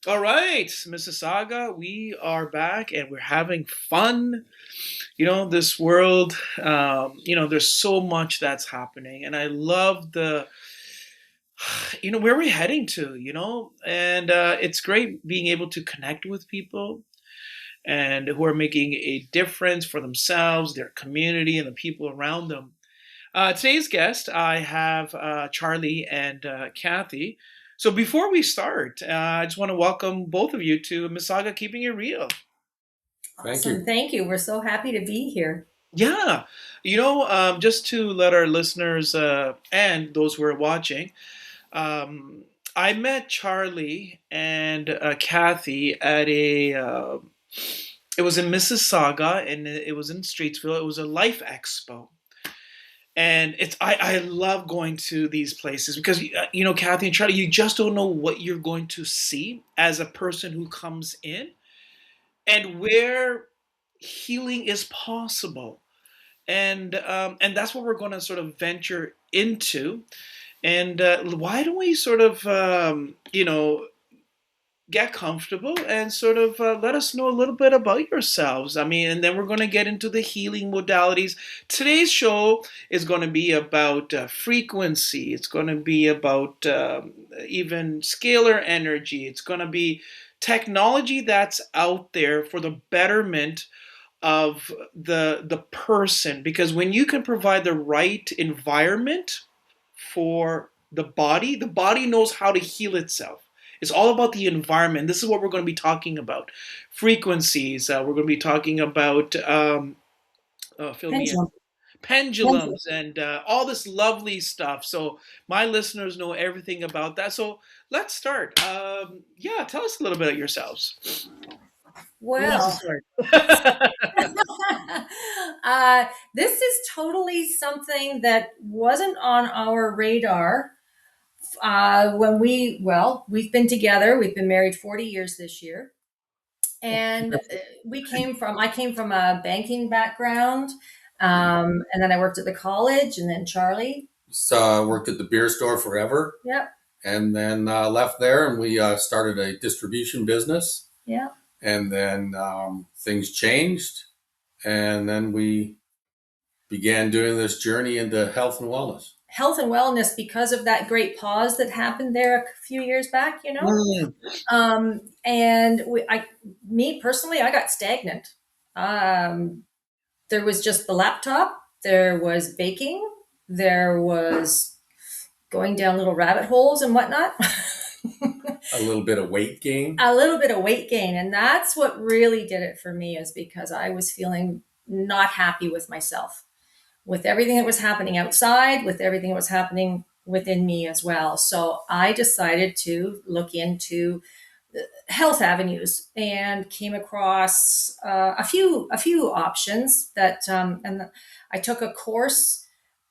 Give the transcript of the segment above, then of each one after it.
All right, Mississauga, we are back and we're having fun. This world, there's so much that's happening, and I love where we're heading to, and it's great being able to connect with people and who are making a difference for themselves, their community, and the people around them. Today's guest, I have Charlie and Cathy. So before we start, I just want to welcome both of you to Misaga Keeping It Real. Thank you. Awesome. Thank you. We're so happy to be here. Yeah, just to let our listeners and those who are watching, um, I met Charlie and Kathy at it was in Mississauga and it was in Streetsville. It was a Life Expo. And I love going to these places because Kathy and Charlie, you just don't know what you're going to see as a person who comes in and where healing is possible, and that's what we're going to sort of venture into. And why don't we sort of get comfortable and sort of let us know a little bit about yourselves. I mean, and then we're going to get into the healing modalities. Today's show is going to be about frequency. It's going to be about even scalar energy. It's going to be technology that's out there for the betterment of the person, because when you can provide the right environment for the body knows how to heal itself. It's all about the environment. This is what we're going to be talking about. Frequencies. We're going to be talking about fill me in. Pendulum. Pendulum. Pendulums and all this lovely stuff. So my listeners know everything about that. So let's start. Yeah, tell us a little bit about yourselves. Who wants to Well, start? this is totally something that wasn't on our radar we've been together. We've been married 40 years this year. And I came from a banking background. And then I worked at the college and then Charlie. So worked at the beer store forever, Yep. and then left there, and we started a distribution business. Yep. And then things changed, and then we began doing this journey into health and wellness. Health and wellness because of that great pause that happened there a few years back, Mm. And me personally, I got stagnant. There was just the laptop, there was baking, there was going down little rabbit holes and whatnot. A little bit of weight gain. A little bit of weight gain. And that's what really did it for me, is because I was feeling not happy with myself, with everything that was happening outside, with everything that was happening within me as well. So I decided to look into health avenues and came across a few options and I took a course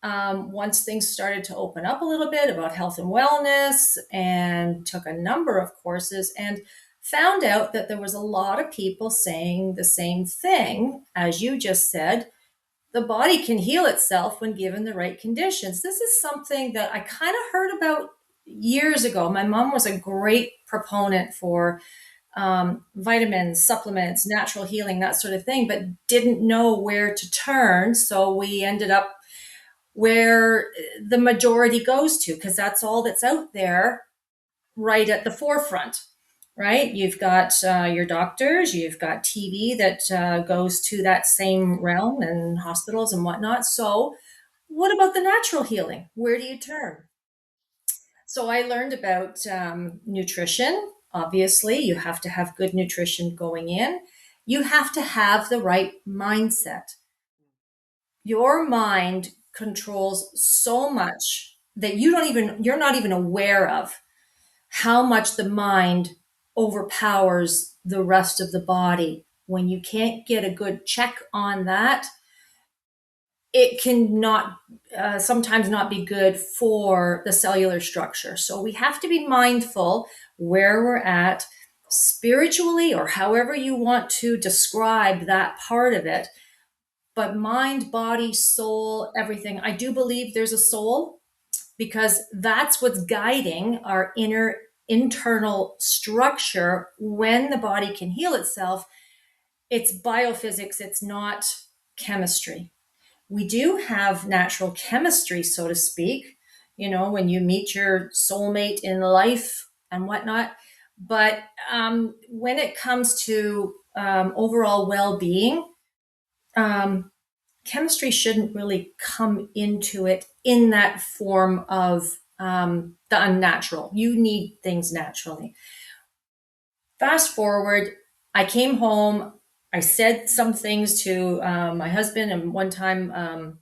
once things started to open up a little bit about health and wellness, and took a number of courses and found out that there was a lot of people saying the same thing as you just said. The body can heal itself when given the right conditions. This is something that I kind of heard about years ago. My mom was a great proponent for vitamins, supplements, natural healing, that sort of thing, but didn't know where to turn. So we ended up where the majority goes to, because that's all that's out there right at the forefront. Right? You've got your doctors, you've got TV that goes to that same realm, and hospitals and whatnot. So, what about the natural healing? Where do you turn? So, I learned about nutrition. Obviously, you have to have good nutrition going in. You have to have the right mindset. Your mind controls so much that you're not even aware of how much the mind overpowers the rest of the body. When you can't get a good check on that, it can not sometimes not be good for the cellular structure. So we have to be mindful where we're at spiritually, or however you want to describe that part of it. But mind, body, soul, everything. I do believe there's a soul, because that's what's guiding our inner internal structure when the body can heal itself. It's biophysics, it's not chemistry. We do have natural chemistry, so to speak, when you meet your soulmate in life and whatnot. But when it comes to overall well being, chemistry shouldn't really come into it in that form of the unnatural. You need things naturally. Fast forward, I came home. I said some things to my husband, and one time,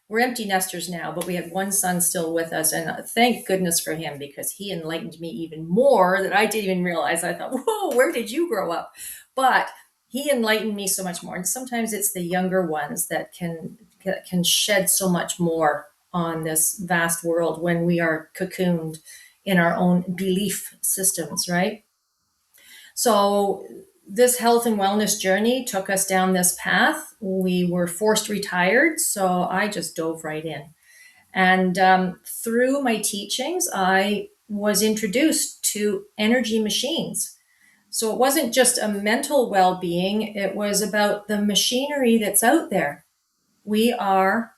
we're empty nesters now, but we had one son still with us, and thank goodness for him, because he enlightened me even more that I didn't even realize. I thought, whoa, where did you grow up? But he enlightened me so much more, and sometimes it's the younger ones that can shed so much more on this vast world when we are cocooned in our own belief systems, right? So this health and wellness journey took us down this path. We were forced retired, so I just dove right in. And through my teachings, I was introduced to energy machines. So it wasn't just a mental well being, it was about the machinery that's out there. We are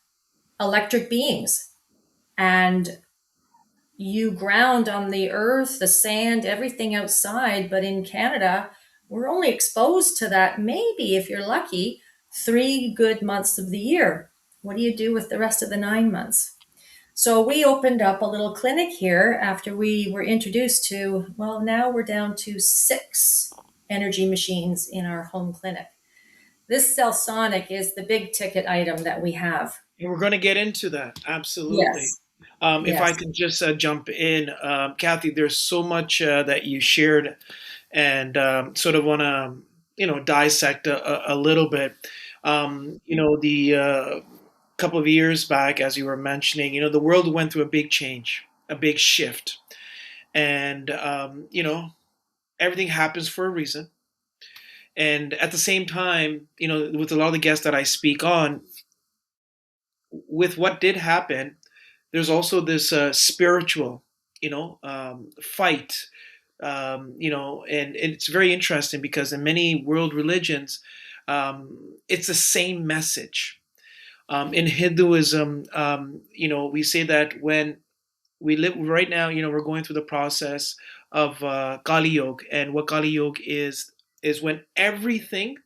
electric beings, and you ground on the earth, the sand, everything outside. But in Canada, we're only exposed to that, maybe if you're lucky, 3 good months of the year. What do you do with the rest of the 9 months? So we opened up a little clinic here after we were introduced to, well, now we're down to 6 energy machines in our home clinic. This CellSonic is the big ticket item that we have. And we're going to get into that. Absolutely. Yes. If I Yes. could just jump in, Cathy, there's so much that you shared, and sort of want to, dissect a little bit. The couple of years back, as you were mentioning, the world went through a big change, a big shift, and everything happens for a reason. And at the same time, with a lot of the guests that I speak on, with what did happen, there's also this spiritual, fight, and it's very interesting because in many world religions, it's the same message. In Hinduism, we say that when we live right now, we're going through the process of Kali Yuga, and what Kali Yuga is when everything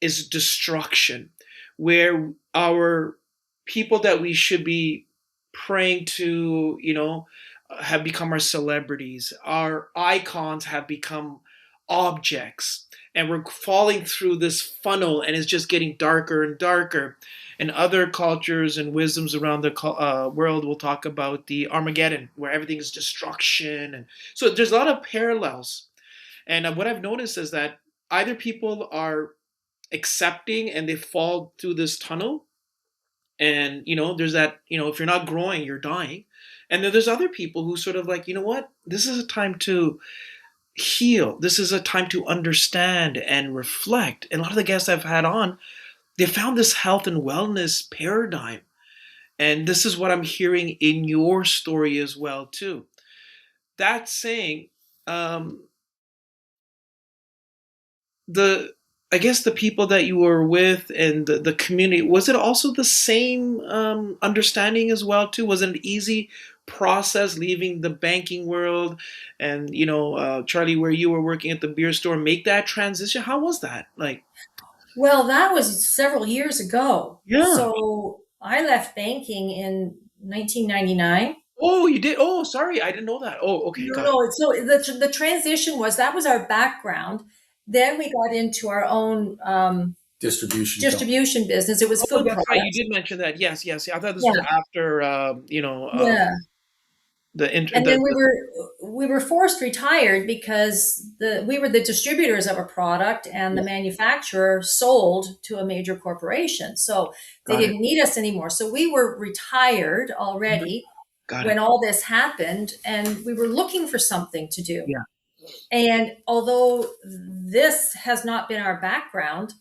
is destruction, where our people that we should be praying to, have become our celebrities. Our icons have become objects. And we're falling through this funnel, and it's just getting darker and darker. And other cultures and wisdoms around the world will talk about the Armageddon, where everything is destruction. And so there's a lot of parallels. And what I've noticed is that either people are accepting and they fall through this tunnel, and there's that, if you're not growing, you're dying. And then there's other people who sort of like, what, this is a time to heal, this is a time to understand and reflect. And a lot of the guests I've had on, they found this health and wellness paradigm, and this is what I'm hearing in your story as well too. That saying, the I guess the people that you were with and the community, was it also the same understanding as well too? Was it an easy process leaving the banking world and Charlie, where you were working at the beer store, make that transition? How was that like? Well, that was several years ago. Yeah. So I left banking in 1999. Oh, you did. Oh, sorry, I didn't know that. Oh, okay, No, got it. no. So the transition was, that was our background. Then we got into our own distribution business. It was Oh, food that's right. You products. did mention that. Yes, yes. I thought this was Yeah, after, yeah. the And then we the were we were forced retired because we were the distributors of a product, and the Yeah, manufacturer sold to a major corporation. So they got it. didn't need us anymore. So we were retired already Got when it. all this happened, and we were looking for something to do. Yeah. And although this has not been our background,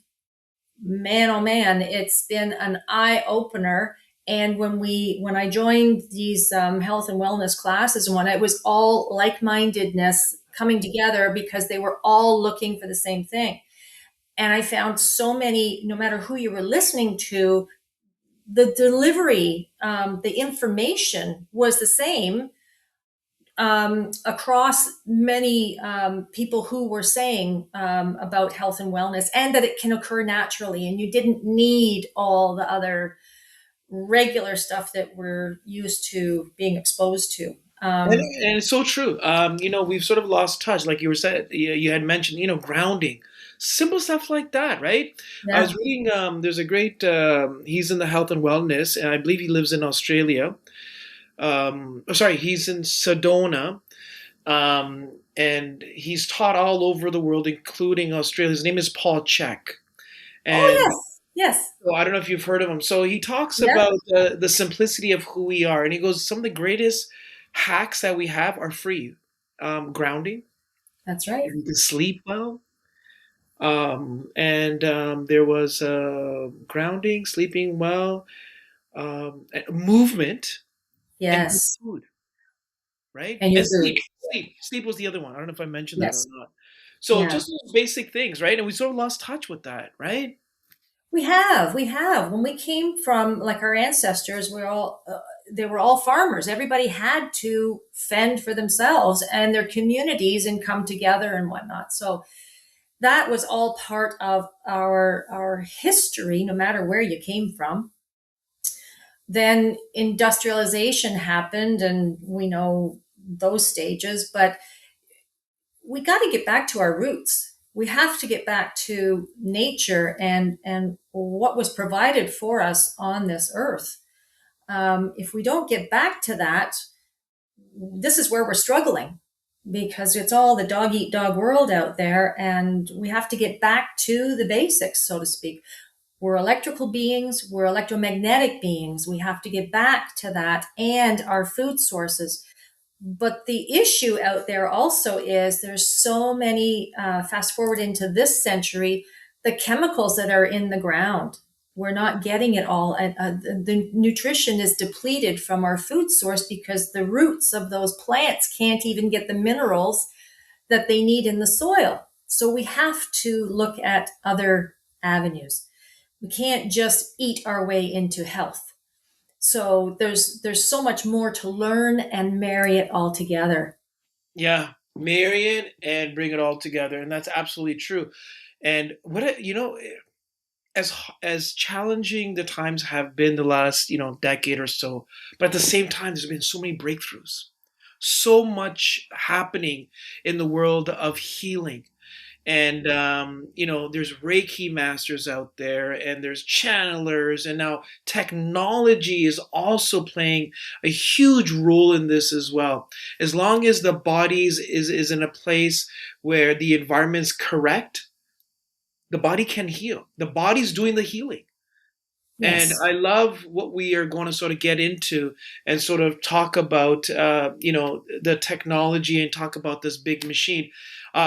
man, oh man, it's been an eye opener. And when I joined these health and wellness classes, and when it was all like-mindedness coming together because they were all looking for the same thing. And I found so many, no matter who you were listening to, the delivery, the information was the same across many people who were saying about health and wellness, and that it can occur naturally, and you didn't need all the other regular stuff that we're used to being exposed to. And it's so true. We've sort of lost touch, like you were saying. You had mentioned, grounding, simple stuff like that, right? I Yeah. was reading. There's a great. He's in the health and wellness, and I believe he lives in Australia. Sorry, he's in Sedona, and he's taught all over the world, including Australia. His name is Paul Chek, Oh and yes, yes, so I don't know if you've heard of him. So he talks yeah. about the simplicity of who we are, and he goes, some of the greatest hacks that we have are free. Grounding, That's right. you can sleep well, and there was grounding, sleeping well, movement, and good Yes, food, right? and your And food. sleep was the other one. I don't know if I mentioned that or Yes, not. So yeah. just those basic things, right? And we sort of lost touch with that, right? We have. When we came from, like, our ancestors, they were all farmers. Everybody had to fend for themselves and their communities and come together and whatnot. So that was all part of our history, no matter where you came from. Then industrialization happened, and we know those stages, but we got to get back to our roots. We have to get back to nature and what was provided for us on this earth. If we don't get back to that, this is where we're struggling, because it's all the dog eat dog world out there, and we have to get back to the basics, so to speak. We're electrical beings, we're electromagnetic beings. We have to get back to that and our food sources. But the issue out there also is there's so many, fast forward into this century, the chemicals that are in the ground. We're not getting it all. And the nutrition is depleted from our food source because the roots of those plants can't even get the minerals that they need in the soil. So we have to look at other avenues. We can't just eat our way into health. So there's so much more to learn and marry it all together. Yeah, marry it and bring it all together, and that's absolutely true. And as challenging the times have been the last decade or so, but at the same time, there's been so many breakthroughs, so much happening in the world of healing. And there's Reiki masters out there, and there's channelers, and now technology is also playing a huge role in this as well. As long as the bodies is in a place where the environment's correct, the body can heal. The body's doing the healing. And Yes. I love what we are going to sort of get into and sort of talk about, the technology and talk about this big machine.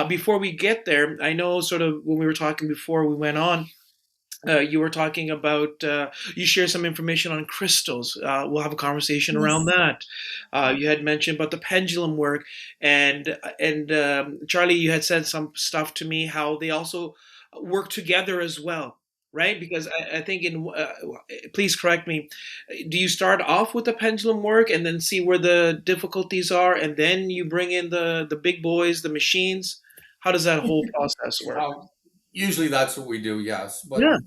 Before we get there, I know sort of when we were talking before we went on, you were talking about, you share some information on crystals. We'll have a conversation around Yes. that. You had mentioned about the pendulum work, and Charlie, you had said some stuff to me how they also work together as well, right? Because I think please correct me. Do you start off with the pendulum work and then see where the difficulties are, and then you bring in the big boys, the machines? How does that whole process work? Um, Usually that's what we do, yes. But Yeah.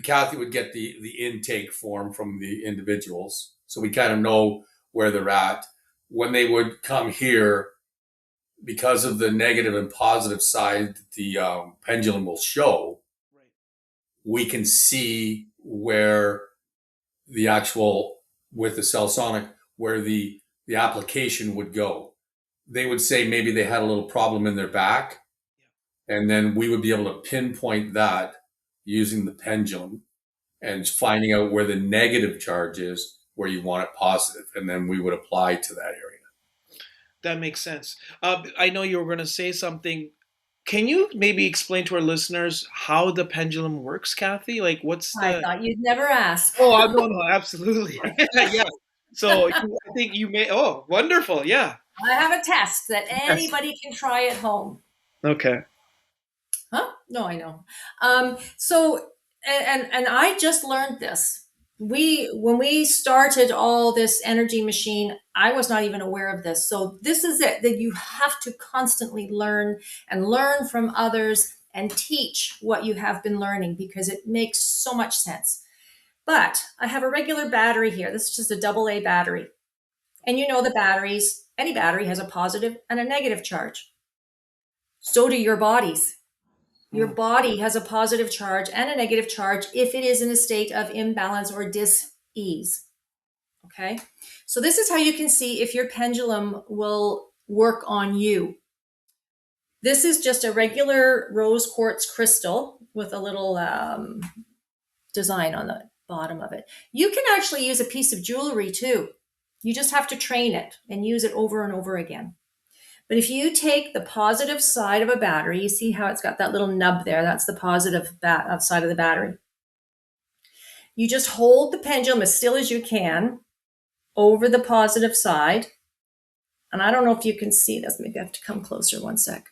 Kathy would get the intake form from the individuals, so we kind of know where they're at. When they would come here, because of the negative and positive side that the pendulum will show, Right. we can see where the actual with the CellSonic where the application would go. They would say maybe they had a little problem in their back, and then we would be able to pinpoint that using the pendulum and finding out where the negative charge is, where you want it positive, and then we would apply to that area. That makes sense. I know you were going to say something. Can you maybe explain to our listeners how the pendulum works, Kathy? Like, what's I the? thought you'd never ask. Oh, no, no, absolutely, yeah. So I think you may. Oh, wonderful, yeah. I have a test that Yes. anybody can try at home. Okay. Huh? No, I know. So, and I just learned this. When we started all this energy machine, I was not even aware of this. So this is it, that you have to constantly learn and learn from others and teach what you have been learning, because it makes so much sense. But I have a regular battery here. This is just a double A battery. And you know the batteries, any battery has a positive and a negative charge. So do your bodies. Your Mm. body has a positive charge and a negative charge if it is in a state of imbalance or dis-ease. Okay. So this is how you can see if your pendulum will work on you. This is just a regular rose quartz crystal with a little design on the bottom of it. You can actually use a piece of jewelry too. You just have to train it and use it over and over again. But if you take the positive side of a battery, you see how it's got that little nub there? That's the positive side of the battery. You just hold the pendulum as still as you can over the positive side. And I don't know if you can see this. Maybe I have to come closer one sec.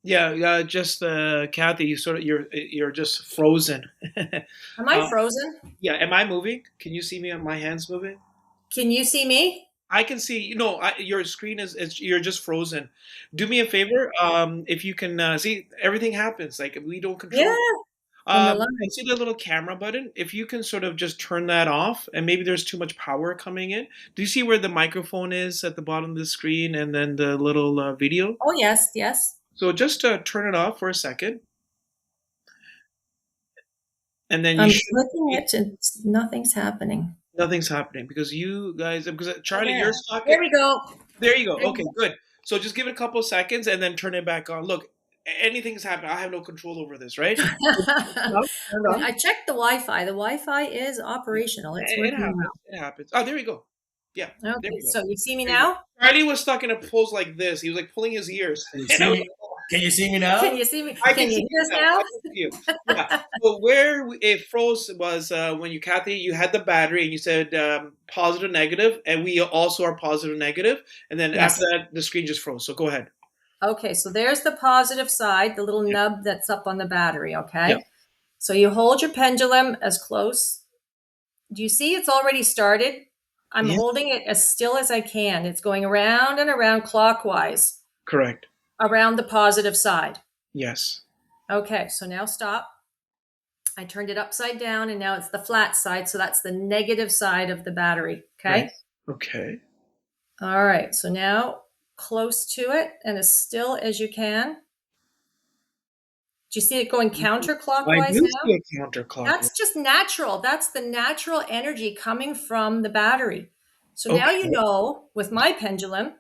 Yeah, just Kathy, you're just frozen. Am I frozen? Yeah, am I moving? Can you see me? My hands moving? Can you see me? I can see. Your screen is you're just frozen. Do me a favor. If you can see, everything happens. Like we don't Yeah, control. in the I line. see the little camera button. If you can sort of just turn that off, and maybe there's too much power coming in. Do you see where the microphone is at the bottom of the screen, and then the little video? Oh, yes, yes. So just turn it off for a second, and then you I'm should. clicking it and nothing's happening. Nothing's happening because you guys, because Oh, Charlie, you're there. stuck. There we go. There you go. There Okay, you good. So just give it a couple of seconds and then turn it back on. Look, anything's happening. I have no control over this, right? go. Turn it on. I checked the Wi-Fi. The Wi-Fi is operational. It's It working happens. It happens. Oh, there we go. Yeah, well. there Okay, we go. so you see me There you go. now? Charlie was stuck in a pose like this. He was like pulling his ears. Can you And I see was me? Can you see me now? Can you see me? I Can can you see hear you us now. now? I can see you. Yeah. So where it froze was when you, Kathy, you had the battery and you said positive, negative, and we also are positive, negative, and then Yes. after that the screen just froze. So go ahead. Okay, so there's the positive side, the little Yeah. nub that's up on the battery, Yeah. okay? So you hold your pendulum as close. Do you see it's already started? I'm Yeah. holding it as still as I can. It's going around and around clockwise Correct. around the positive side. Yes. Okay, so now stop. I turned it upside down and now it's the flat side. So that's the negative side of the battery. Okay. Right. Okay. All right. So now close to it and as still as you can. Do you see it going I counterclockwise do now? see a counterclockwise. That's just natural. That's the natural energy coming from the battery. So now Okay. you know with my pendulum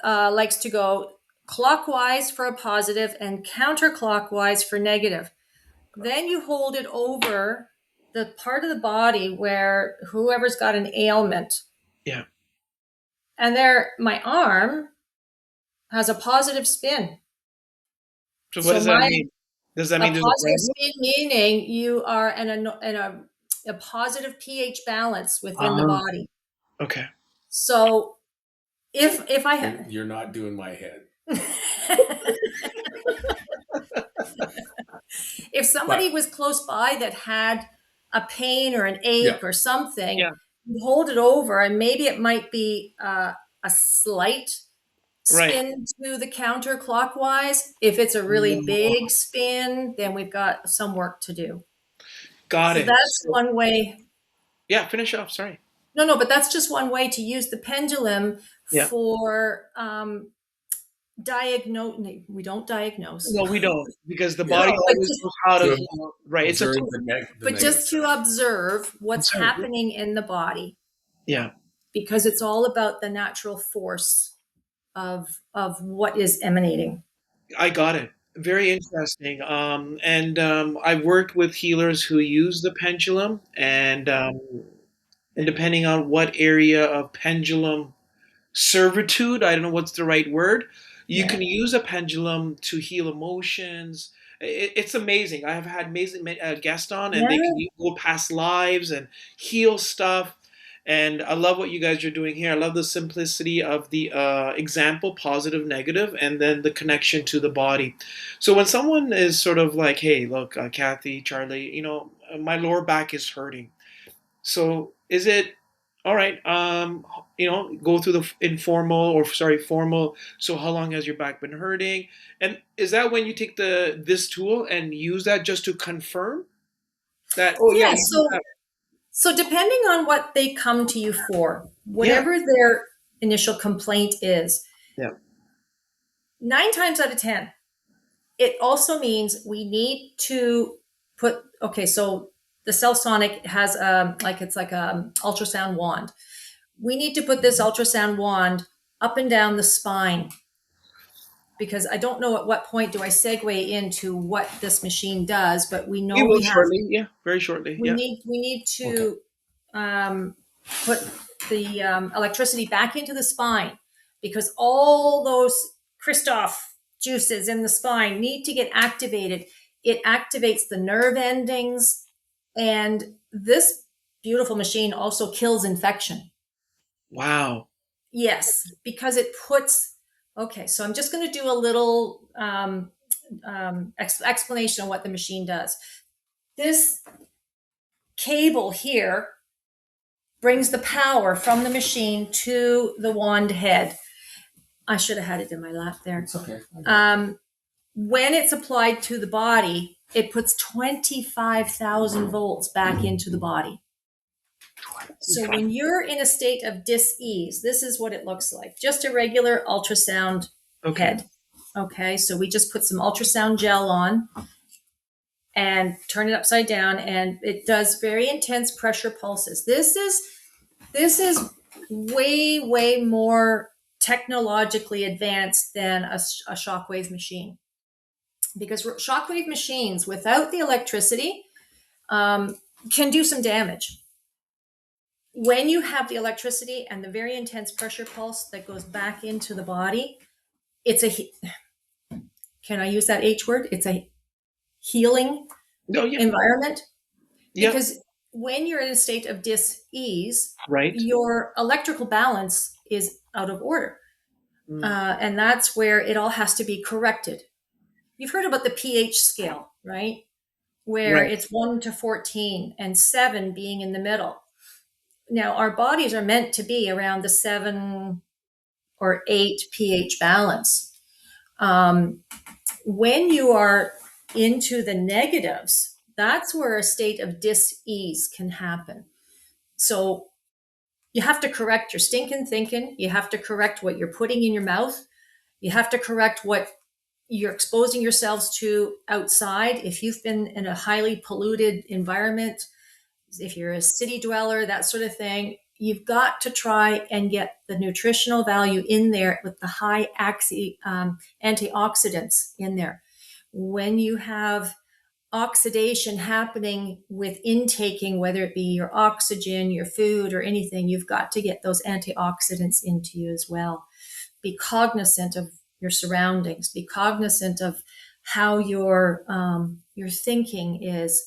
likes to go clockwise for a positive and counterclockwise for negative. Then you hold it over the part of the body where whoever's got an ailment. Yeah. And there, my arm has a positive spin. So what So does that mean? Does that a mean there's a positive present? spin meaning you are in a positive pH balance within the Ah, body. okay. So if I You're not doing my head. if somebody But was close by that had a pain or an ache yeah, or something, Yeah. you hold it over and maybe it might be a slight Right. spin to the counterclockwise. If it's a really big spin, then we've got some work to do. Got So it. that's So, one way. yeah, finish up. Sorry. No, but that's just one way to use the pendulum Yeah. for diagnose. We don't diagnose, No, we don't because the yeah. body no, but always just knows how to. To Right. It's a observe tool. the but negative just to side. observe I'm what's sorry. happening in the body, Yeah. because it's all about the natural force of what is emanating. I got it. Very interesting. And I've worked with healers who use the pendulum, and depending on what area of pendulum servitude, I don't know what's the right word, You Yeah. can use a pendulum to heal emotions. It's amazing. I have had amazing guests on, and they can Yeah. go past lives and heal stuff. And I love what you guys are doing here. I love the simplicity of the example, positive, negative, and then the connection to the body. So when someone is sort of like, "Hey, look, Kathy, Charlie, my lower back is hurting," so is it all right? Go through the informal or sorry, formal. So how long has your back been hurting? And is that when you take this tool and use that just to confirm that? Oh yeah, Yeah. you do have. So depending on what they come to you for, Yeah, whatever their initial complaint is, yeah. 9 times out of 10, it also means we need to put, okay, so the CellSonic has it's like a ultrasound wand. We need to put this ultrasound wand up and down the spine, because I don't know at what point do I segue into what this machine does, but we We know will we have, shortly. Yeah, very shortly. Yeah. we need Okay. to um, put the electricity back into the spine, because all those Christoph juices in the spine need to get activated. It activates the nerve endings, and this beautiful machine also kills infection. Wow. Yes, because it puts, okay, so I'm just going to do a little explanation on what the machine does. This cable here brings the power from the machine to the wand head. I should have had it in my lap there. It's okay. When it's applied to the body, it puts 25,000 volts back into the body. So when you're in a state of dis-ease, this is what it looks like. Just a regular ultrasound Okay. head. Okay, so we just put some ultrasound gel on and turn it upside down, and it does very intense pressure pulses. This is way more technologically advanced than a shockwave machine, because shockwave machines without the electricity can do some damage. When you have the electricity and the very intense pressure pulse that goes back into the body, it's a, can I use that H word? It's a healing No, yeah. environment, Yeah. because when you're in a state of dis-ease, Right. your electrical balance is out of order. Mm. And that's where it all has to be corrected. You've heard about the pH scale, right? Where Right. it's 1 to 14 and 7 being in the middle. Now, our bodies are meant to be around the 7 or 8 pH balance. When you are into the negatives, that's where a state of dis-ease can happen. So you have to correct your stinking thinking. You have to correct what you're putting in your mouth. You have to correct what you're exposing yourselves to outside. If you've been in a highly polluted environment, if you're a city dweller, that sort of thing, you've got to try and get the nutritional value in there with the high antioxidants in there. When you have oxidation happening with intaking, whether it be your oxygen, your food, or anything, you've got to get those antioxidants into you as well. Be cognizant of your surroundings. Be cognizant of how your thinking is.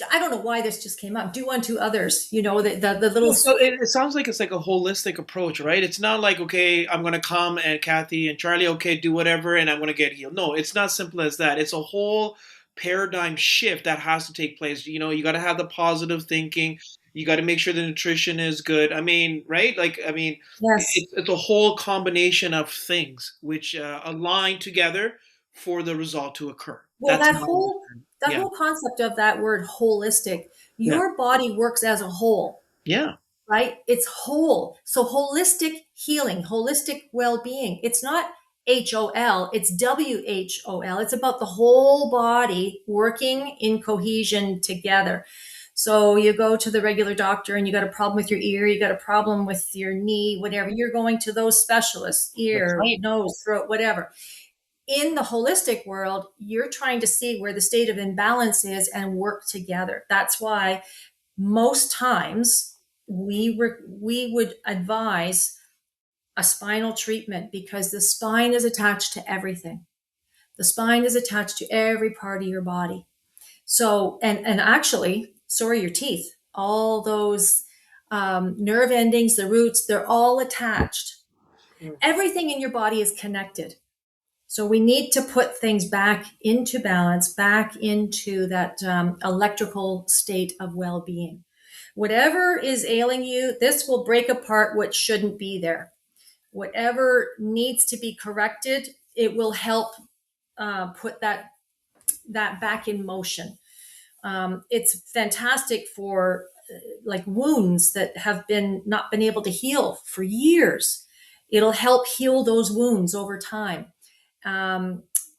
I don't know why this just came up. Do unto others. You know, the little. Well, so it sounds like it's like a holistic approach, right? It's not like, okay, I'm going to come and Kathy and Charlie, okay, do whatever, and I'm going to get healed. No, it's not simple as that. It's a whole paradigm shift that has to take place. You got to have the positive thinking. You got to make sure the nutrition is good. I mean, right? Like, I mean, Yes. it's a whole combination of things which align together for the result to occur. Well, That's that my whole understanding. that Yeah, whole concept of that word holistic, yeah, your body works as a whole, yeah. right? It's whole. So holistic healing, holistic well-being. It's not HOL, it's WHOL. It's about the whole body working in cohesion together. So you go to the regular doctor and you got a problem with your ear, you got a problem with your knee, whatever. You're going to those specialists, That's ear, right. nose, throat, whatever. In the holistic world, you're trying to see where the state of imbalance is and work together. That's why most times we would advise a spinal treatment, because the spine is attached to everything. The spine is attached to every part of your body. So, and actually, so are your teeth. All those nerve endings, the roots, they're all attached. Everything in your body is connected. So we need to put things back into balance, back into that electrical state of well-being. Whatever is ailing you, this will break apart what shouldn't be there. Whatever needs to be corrected, it will help put that back in motion. It's fantastic for like wounds that have been not been able to heal for years. It'll help heal those wounds over time.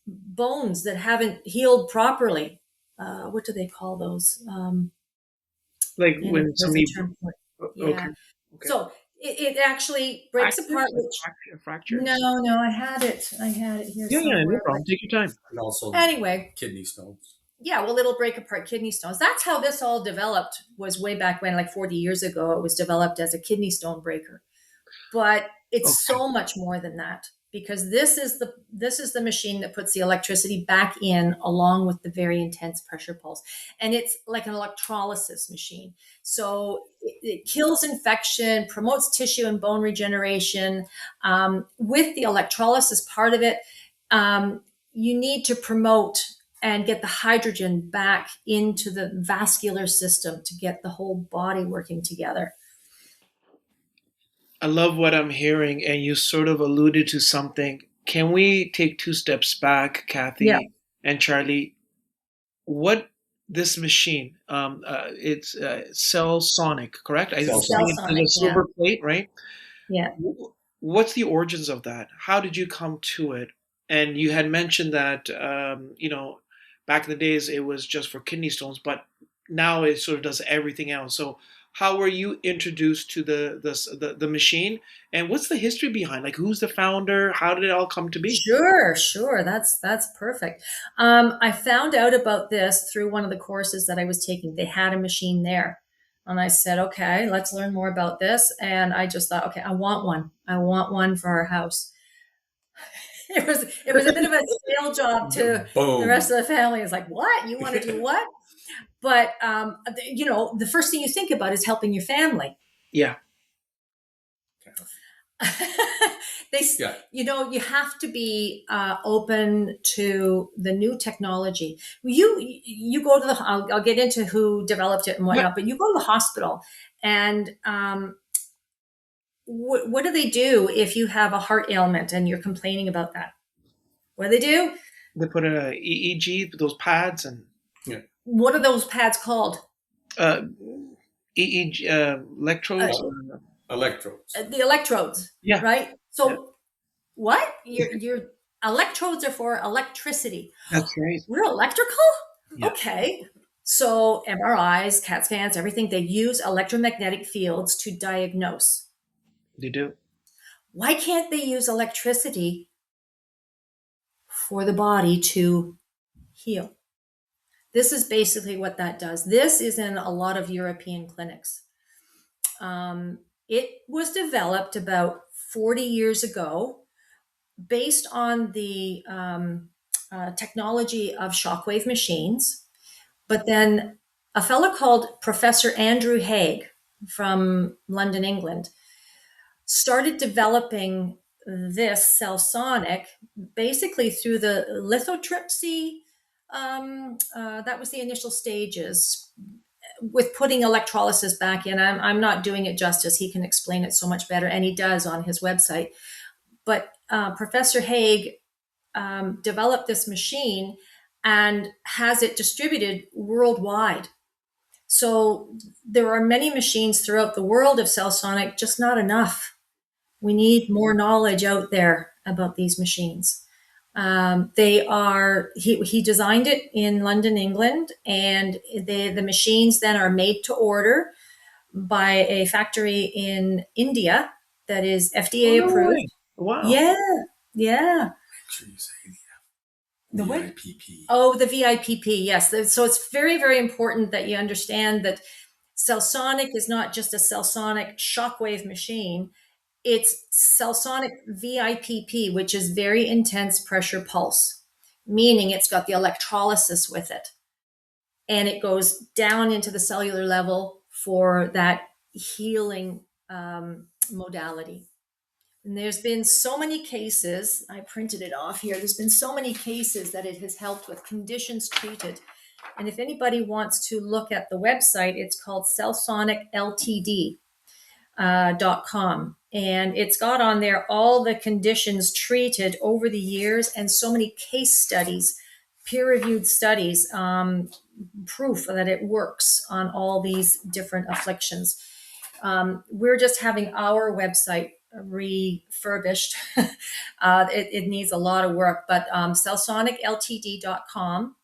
Bones that haven't healed properly. What do they call those? Like when somebody, Yeah. okay. So it actually breaks apart. Fractures. No, I had it here Yeah, somewhere. no problem. Take your time. And also Anyway, kidney stones. yeah, well, it'll break apart kidney stones. That's how this all developed, was way back when, like 40 years ago. It was developed as a kidney stone breaker. But it's so much more than that, because this is the machine that puts the electricity back in, along with the very intense pressure pulse. And it's like an electrolysis machine. So it kills infection, promotes tissue and bone regeneration. With the electrolysis part of it, you need to promote and get the hydrogen back into the vascular system to get the whole body working together. I love what I'm hearing, and you sort of alluded to something. Can we take two steps back, Cathy Yeah. and Charlie? What this machine? It's CellSonic, correct? I'm seeing it in a silver plate, right? Yeah. What's the origins of that? How did you come to it? And you had mentioned that back in the days it was just for kidney stones, but now it sort of does everything else. So how were you introduced to the machine, and what's the history behind? Like, who's the founder? How did it all come to be? Sure. That's perfect. I found out about this through one of the courses that I was taking. They had a machine there, and I said, okay, let's learn more about this. And I just thought, okay, I want one for our house. It was a bit of a sale job to the rest of the family. It's like, what? You want to do what? But, the first thing you think about is helping your family. Yeah. You have to be open to the new technology. You go to I'll get into who developed it and whatnot, but you go to the hospital, and what do they do if you have a heart ailment and you're complaining about that? What do they do? They put an EEG, those pads, and what are those pads called? EEG electrodes. Electrodes. The electrodes. Yeah. Right. So what? Your electrodes are for electricity. That's right. We're electrical? Yeah. Okay. So MRIs, CAT scans, everything, they use electromagnetic fields to diagnose. They do. Why can't they use electricity for the body to heal? This is basically what that does. This is in a lot of European clinics. It was developed about 40 years ago based on the technology of shockwave machines. But then a fellow called Professor Andrew Haig from London, England, started developing this CellSonic basically through the lithotripsy. That was the initial stages with putting electrolysis back in. I'm not doing it justice. He can explain it so much better, and he does on his website. But Professor Haig developed this machine and has it distributed worldwide. So there are many machines throughout the world of CellSonic, just not enough. We need more knowledge out there about these machines. He designed it in London, England, and the machines then are made to order by a factory in India that is FDA approved. Wow. Yeah. The VIPP. Oh, the VIPP, yes. So it's very, very important that you understand that CellSonic is not just a CellSonic shockwave machine. It's CellSonic VIPP, which is very intense pressure pulse, meaning it's got the electrolysis with it. And it goes down into the cellular level for that healing modality. And there's been so many cases, I printed it off here. There's been so many cases that it has helped with conditions treated. And if anybody wants to look at the website, it's called CellSonicLTD.com. And it's got on there all the conditions treated over the years and so many case studies, peer-reviewed studies, proof that it works on all these different afflictions. We're just having our website refurbished. It needs a lot of work, but CellSonicLTD.com.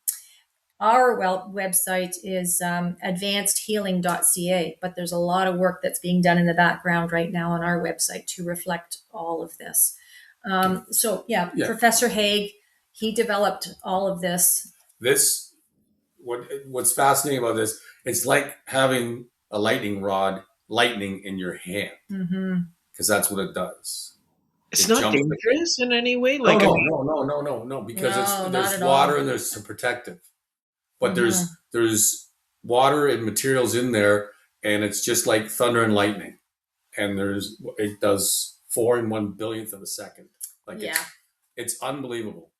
Our website is advancedhealing.ca, but there's a lot of work that's being done in the background right now on our website to reflect all of this. Professor Haig, he developed all of this. What's fascinating about this, it's like having a lightning in your hand, because that's what it does. It's not dangerous in any way. Like no, because there's water and there's some protective, but there's water and materials in there, and it's just like thunder and lightning, and it does 4 in 1/1000th of a second. It's unbelievable.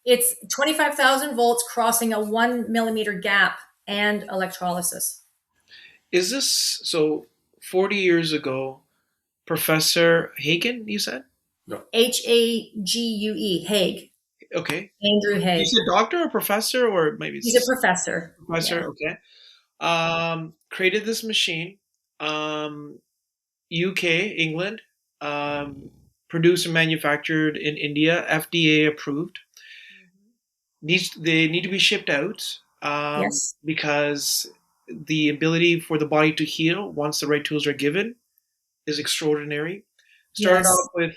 It's 25,000 volts crossing a 1 millimeter gap and electrolysis. Is this so? 40 years ago, Professor Hagen, you said? No. Hague. Haig. Okay. Andrew Haig. He's a doctor or professor, or maybe he's a professor. Professor, okay. Created this machine. UK, England. Produced and manufactured in India. FDA approved. They need to be shipped out. Yes. Because the ability for the body to heal once the right tools are given is extraordinary. Started off with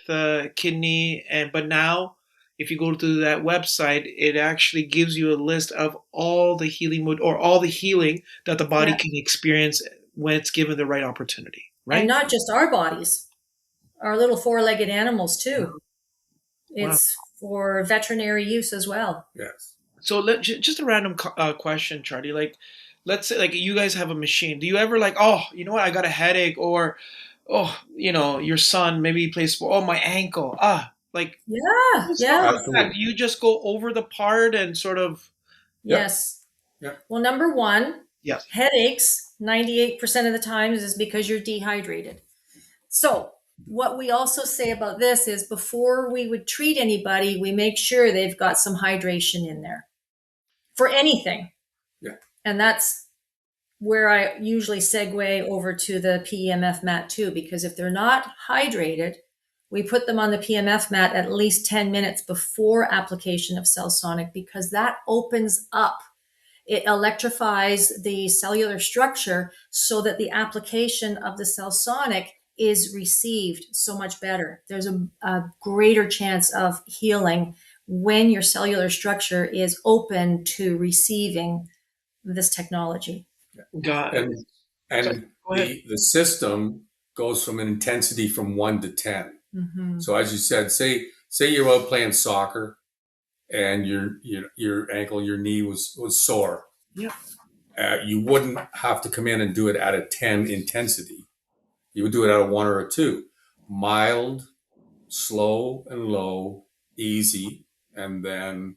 kidney, but now if you go to that website, it actually gives you a list of all the healing all the healing that the body can experience when it's given the right opportunity. Right? And not just our bodies, our little 4-legged animals too. It's for veterinary use as well. Yes. So just a random question, Charlie. Like, let's say, like, you guys have a machine. Do you ever I got a headache, or, your son maybe plays sport. Oh, my ankle. Yeah. Do you just go over the part and sort of? Yes. Yeah. Well, number one, yes, headaches 98% of the times is because you're dehydrated. So what we also say about this is before we would treat anybody, we make sure they've got some hydration in there for anything. Yeah. And that's where I usually segue over to the PEMF mat too, because if they're not hydrated, we put them on the PEMF mat at least 10 minutes before application of CellSonic, because that opens up. It electrifies the cellular structure so that the application of the CellSonic is received so much better. There's a greater chance of healing when your cellular structure is open to receiving this technology. Got it. And the system goes from an intensity from 1 to 10. So as you said, say you're out playing soccer and your ankle, your knee was sore. Yeah. You wouldn't have to come in and do it at a 10 intensity. You would do it at a 1 or a 2. Mild, slow and low, easy, and then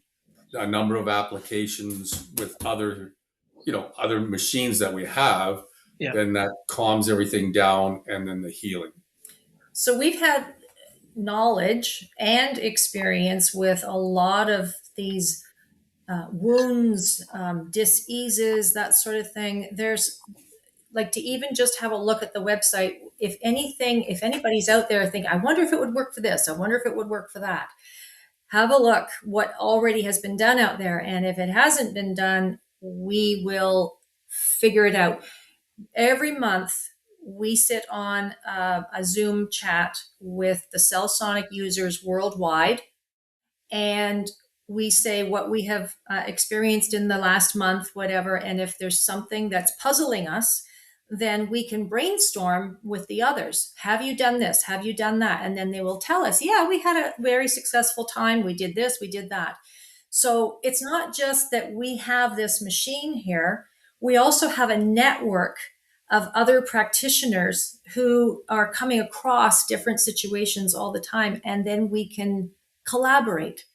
a number of applications with other machines that we have, then that calms everything down, and then the healing. So we've had knowledge and experience with a lot of these wounds, diseases, that sort of thing. There's to even just have a look at the website. If anybody's out there thinking, I wonder if it would work for this, I wonder if it would work for that, have a look what already has been done out there. And if it hasn't been done, we will figure it out. Every month, we sit on a Zoom chat with the CellSonic users worldwide, and we say what we have experienced in the last month, whatever. And if there's something that's puzzling us, then we can brainstorm with the others. Have you done this? Have you done that? And then they will tell us, yeah, we had a very successful time. We did this, we did that. So it's not just that we have this machine here, we also have a network of other practitioners who are coming across different situations all the time, and then we can collaborate.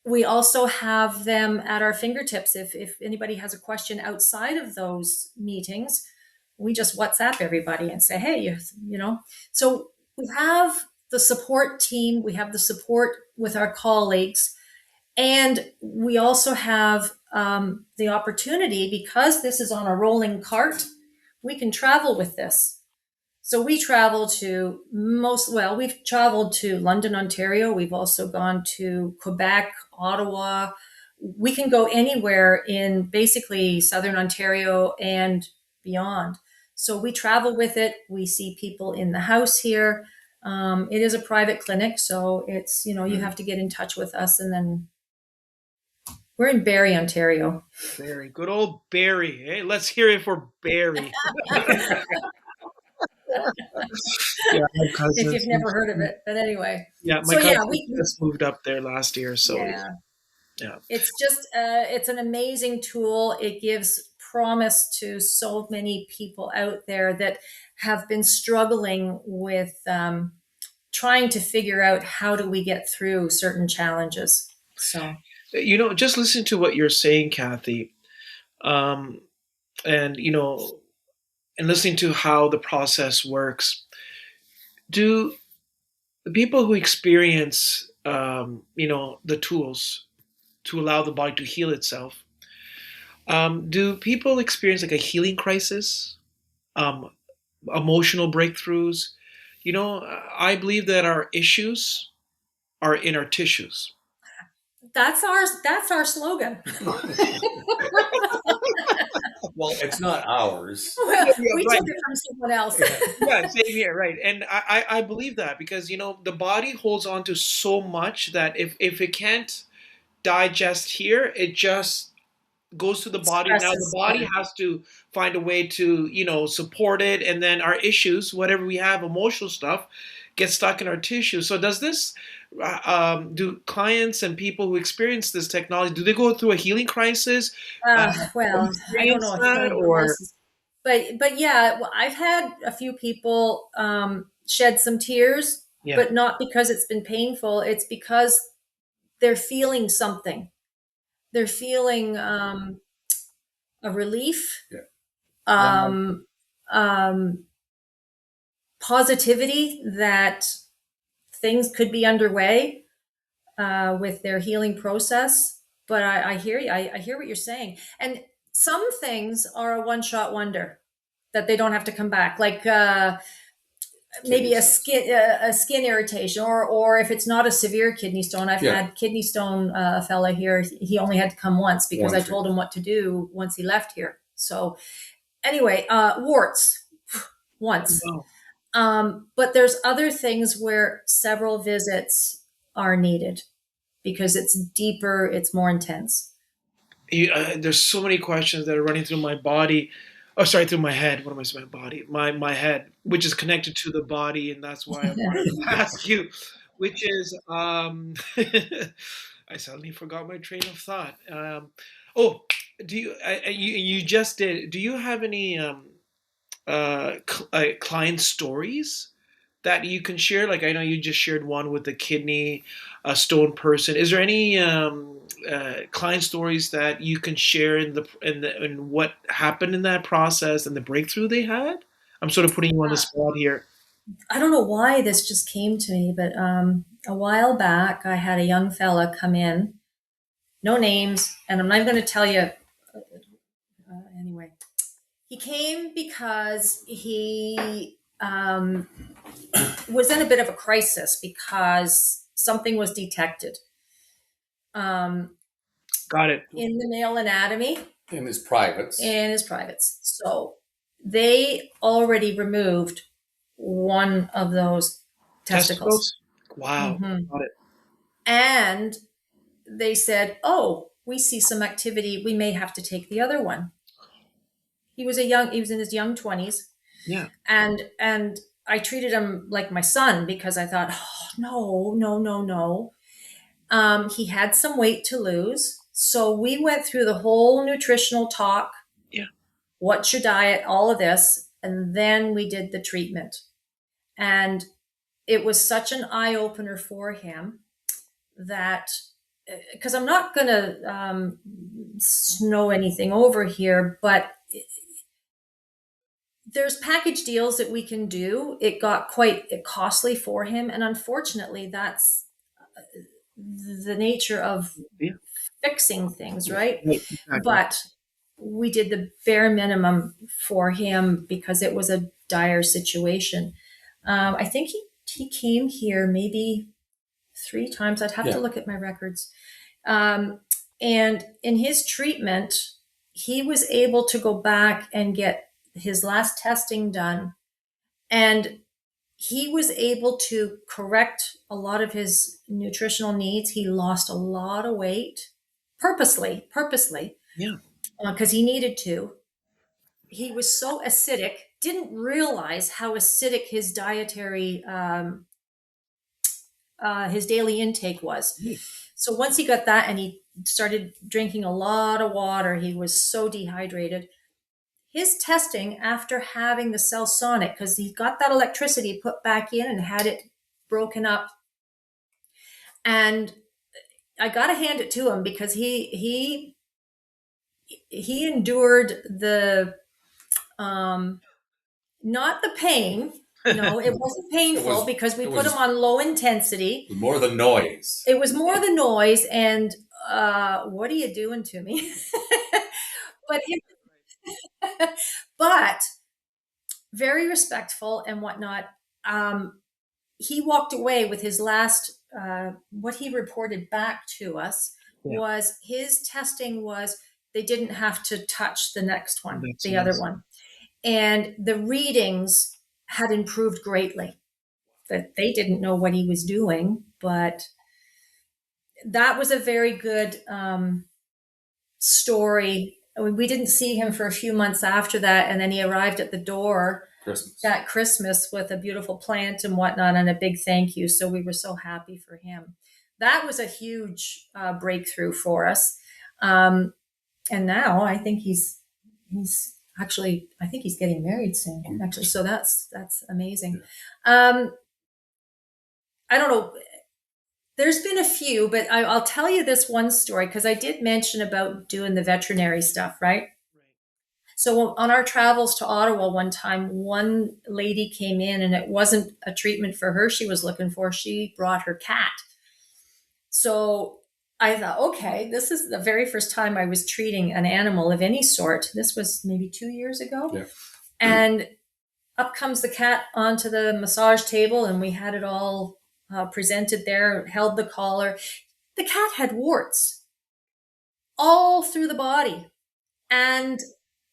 We also have them at our fingertips. If anybody has a question outside of those meetings, we just WhatsApp everybody and say, hey, you know. So we have the support team, we have the support with our colleagues, and we also have the opportunity, because this is on a rolling cart, we can travel with this. So we travel to we've traveled to London, Ontario. We've also gone to Quebec, Ottawa. We can go anywhere in basically Southern Ontario and beyond. So we travel with it. We see people in the house here. It is a private clinic, so it's, you have to get in touch with us, and then we're in Barrie, Ontario. Barrie, good old Barrie. Hey, let's hear it for Barrie. Yeah, my If you've cousins. never heard of it, but anyway. Yeah, my So yeah, cousin we just moved up there last year, so yeah. yeah. It's just it's an amazing tool. It gives promise to so many people out there that have been struggling with trying to figure out how do we get through certain challenges. So Just listen to what you're saying, Cathy, um, and and listening to how the process works. Do the people who experience, the tools to allow the body to heal itself, do people experience like a healing crisis, um, emotional breakthroughs? I believe that our issues are in our tissues. that's our slogan. Well, it's not ours. Well, Yeah, we right. took it from someone else. Yeah, same here, right? And I believe that because the body holds on to so much that if it can't digest here, it just goes to the body. Now the Stresses. body has to find a way to support it, and then our issues, whatever we have, emotional stuff, get stuck in our tissue. So does this? Do clients and people who experience this technology, do they go through a healing crisis? Or Well, I don't experience know if that, healing or crisis, but yeah, well, I've had a few people shed some tears, yeah, but not because it's been painful. It's because they're feeling something. They're feeling a relief, Yeah. wow, um, um, positivity that things could be underway with their healing process. But I hear you. I hear what you're saying. And some things are a one-shot wonder that they don't have to come back. Like maybe Kidney a stones. skin irritation, or if it's not a severe kidney stone. I've Yeah. had kidney stone. A fella here, he only had to come once because I Once. told him what to do once he left here. So anyway, warts once. wow. But there's other things where several visits are needed because it's deeper, it's more intense. There's so many questions that are running through my body. Oh, sorry, through my head. What am I saying? My body, my head, which is connected to the body, and that's why I wanted to ask you, which is, I suddenly forgot my train of thought. Oh, do you? You just did. Do you have any client stories that you can share? Like I know you just shared one with the kidney stone person. Is there any client stories that you can share in what happened in that process and the breakthrough they had? I'm sort of putting you on the spot here. I don't know why this just came to me, but a while back, I had a young fella come in, no names, and I'm not going to tell you anyway. He came because he was in a bit of a crisis because something was detected um, Got it. in the male anatomy In his privates. and his privates. So they already removed one of those testicles. Testicles. Wow. Mhm. Got it. And they said, oh, we see some activity. We may have to take the other one. He was in his young 20s, Yeah. and I treated him like my son because I thought, oh, no, no, no, no. He had some weight to lose. So we went through the whole nutritional talk. Yeah. What's your diet? All of this. And then we did the treatment. And it was such an eye opener for him that, because I'm not going to snow anything over here, but there's package deals that we can do. It got quite costly for him. And unfortunately, that's the nature of Yeah. fixing things, right? Right. Exactly. But we did the bare minimum for him because it was a dire situation. I think he came here maybe 3 times. I'd have to look at my records. And in his treatment, he was able to go back and get his last testing done. And he was able to correct a lot of his nutritional needs. He lost a lot of weight purposely, Yeah. because he needed to. He was so acidic, didn't realize how acidic his dietary, his daily intake was. So once he got that and he started drinking a lot of water, he was so dehydrated. His testing after having the CellSonic, because he got that electricity put back in and had it broken up. And I got to hand it to him because he endured the, not the pain. No, it wasn't painful because we put him on low intensity. More the noise. It was more the noise and, what are you doing to me? But very respectful and whatnot. He walked away with his last, what he reported back to us was his testing was they didn't have to touch the next one, the other one. And the readings had improved greatly. That they didn't know what he was doing, but that was a very good story. We didn't see him for a few months after that, and then he arrived at the door that Christmas with a beautiful plant and whatnot and a big thank you. So we were so happy for him. That was a huge breakthrough for us. And now I think he's actually, I think he's getting married soon, actually. So that's amazing. I don't know. There's been a few, but I'll tell you this one story because I did mention about doing the veterinary stuff, right? So on our travels to Ottawa one time, one lady came in and it wasn't a treatment for her she was looking for. She brought her cat. So I thought, okay, this is the very first time I was treating an animal of any sort. This was maybe 2 years ago. Yeah. And up comes the cat onto the massage table and we had it all presented there, held the collar. The cat had warts all through the body. And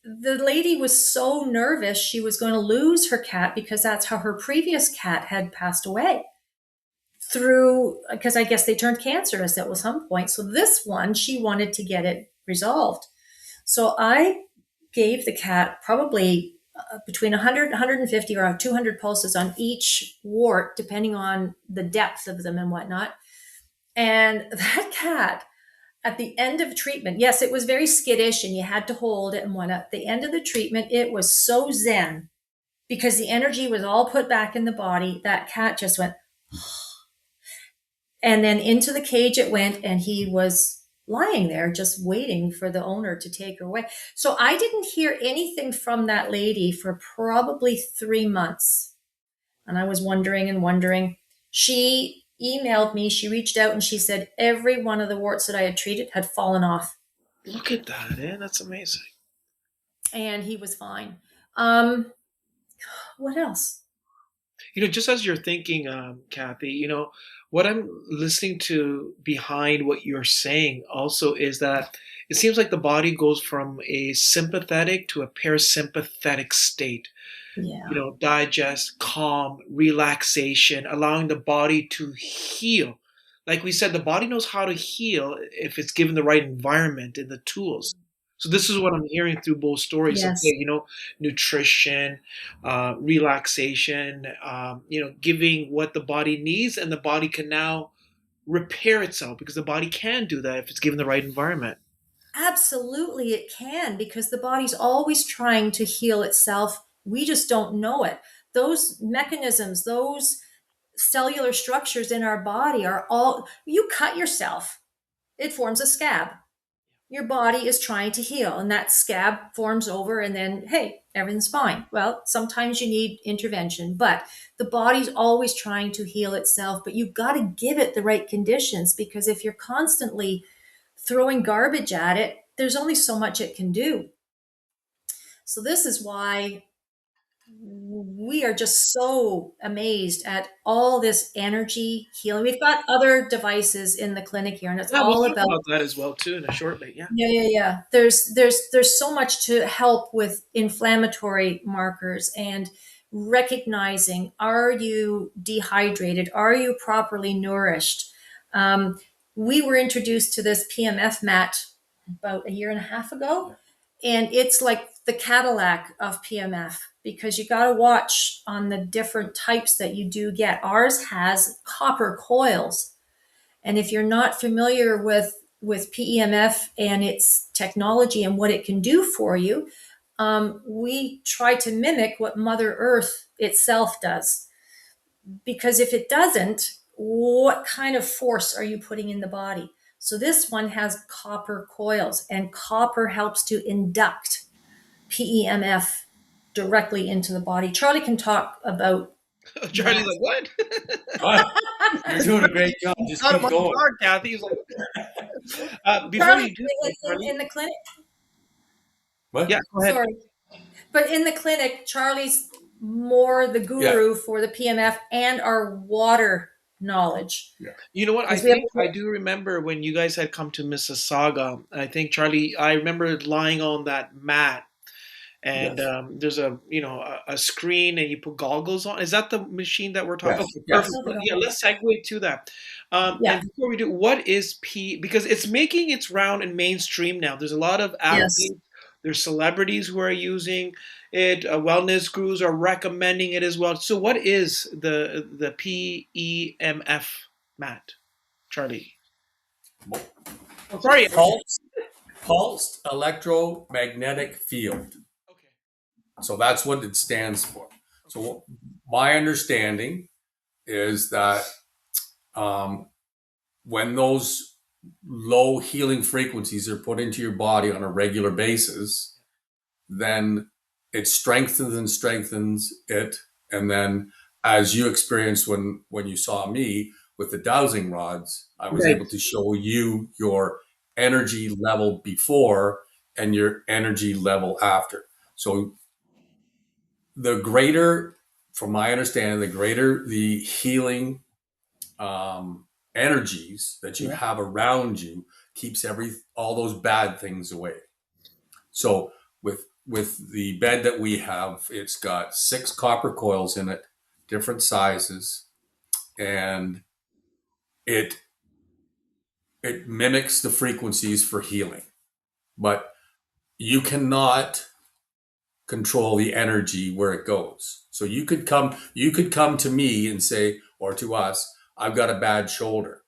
the lady was so nervous she was going to lose her cat because that's how her previous cat had passed away because I guess they turned cancerous at some point. So this one, she wanted to get it resolved. So I gave the cat probably between 100, 150 or 200 pulses on each wart, depending on the depth of them and whatnot. And that cat, at the end of treatment, yes, it was very skittish and you had to hold it and whatnot. At the end of the treatment, it was so zen because the energy was all put back in the body. That cat just went, and then into the cage it went, and he was lying there just waiting for the owner to take her away. So I didn't hear anything from that lady for probably 3 months. And I was wondering. She emailed me, she reached out and she said every one of the warts that I had treated had fallen off. Look at that, that's amazing. And he was fine. What else? Just as you're thinking, Cathy, what I'm listening to behind what you're saying also is that it seems like the body goes from a sympathetic to a parasympathetic state. Yeah. Digest, calm, relaxation, allowing the body to heal. Like we said, the body knows how to heal if it's given the right environment and the tools. So this is what I'm hearing through both stories. Okay, Yes. nutrition, relaxation, giving what the body needs, and the body can now repair itself because the body can do that if it's given the right environment. Absolutely, it can, because the body's always trying to heal itself. We just don't know it. Those mechanisms, those cellular structures in our body are all, you cut yourself, it forms a scab. Your body is trying to heal, and that scab forms over, and then, hey, everything's fine. Well, sometimes you need intervention, but the body's always trying to heal itself, but you've got to give it the right conditions, because if you're constantly throwing garbage at it, there's only so much it can do. So this is why we are just so amazed at all this energy healing. We've got other devices in the clinic here, and it's Yeah, we'll all talk about, about that as well too in a shortly. Yeah. yeah. There's so much to help with inflammatory markers and recognizing, are you dehydrated? Are you properly nourished? We were introduced to this PMF mat about a year and a half ago, and it's like the Cadillac of PMF, because you got to watch on the different types that you do get. Ours has copper coils, and if you're not familiar with PEMF and its technology and what it can do for you, we try to mimic what Mother Earth itself does. Because if it doesn't, what kind of force are you putting in the body? So this one has copper coils, and copper helps to induct PEMF directly into the body. Charlie can talk about Charlie's that. like, what? But you're doing a great job. Just Not keep about going. car, Kathy. He's like, before Charlie, you do so, Charlie. in the clinic, Yeah, What? go ahead. sorry, but in the clinic, Charlie's more the Yeah. guru for the PMF and our water knowledge. Yeah. You know what? I Because we have, think I do remember when you guys had come to Mississauga. I think Charlie, I remember lying on that mat, and Yes. there's a screen, and you put goggles on. Is that the machine that we're talking Yes. about? Yes. Perfect. Yeah, let's segue to that. yeah, And before we do, what is P? Because it's making its round in mainstream now. There's a lot of yes. athletes, there's celebrities who are using it. Wellness gurus are recommending it as well. So, what is the PEMF mat, Charlie? Sorry. Pulsed electromagnetic field. Okay. So that's what it stands for. So my understanding is that when those low healing frequencies are put into your body on a regular basis, then it strengthens and strengthens it. And then, as you experienced when you saw me with the dowsing rods, I was Right. able to show you your energy level before and your energy level after. So the greater, from my understanding, the greater the healing energies that you Yeah. have around you keeps all those bad things away. So with the bed that we have, it's got 6 copper coils in it, different sizes, and it mimics the frequencies for healing. But you cannot control the energy where it goes. So you could come to me and say, or to us, I've got a bad shoulder.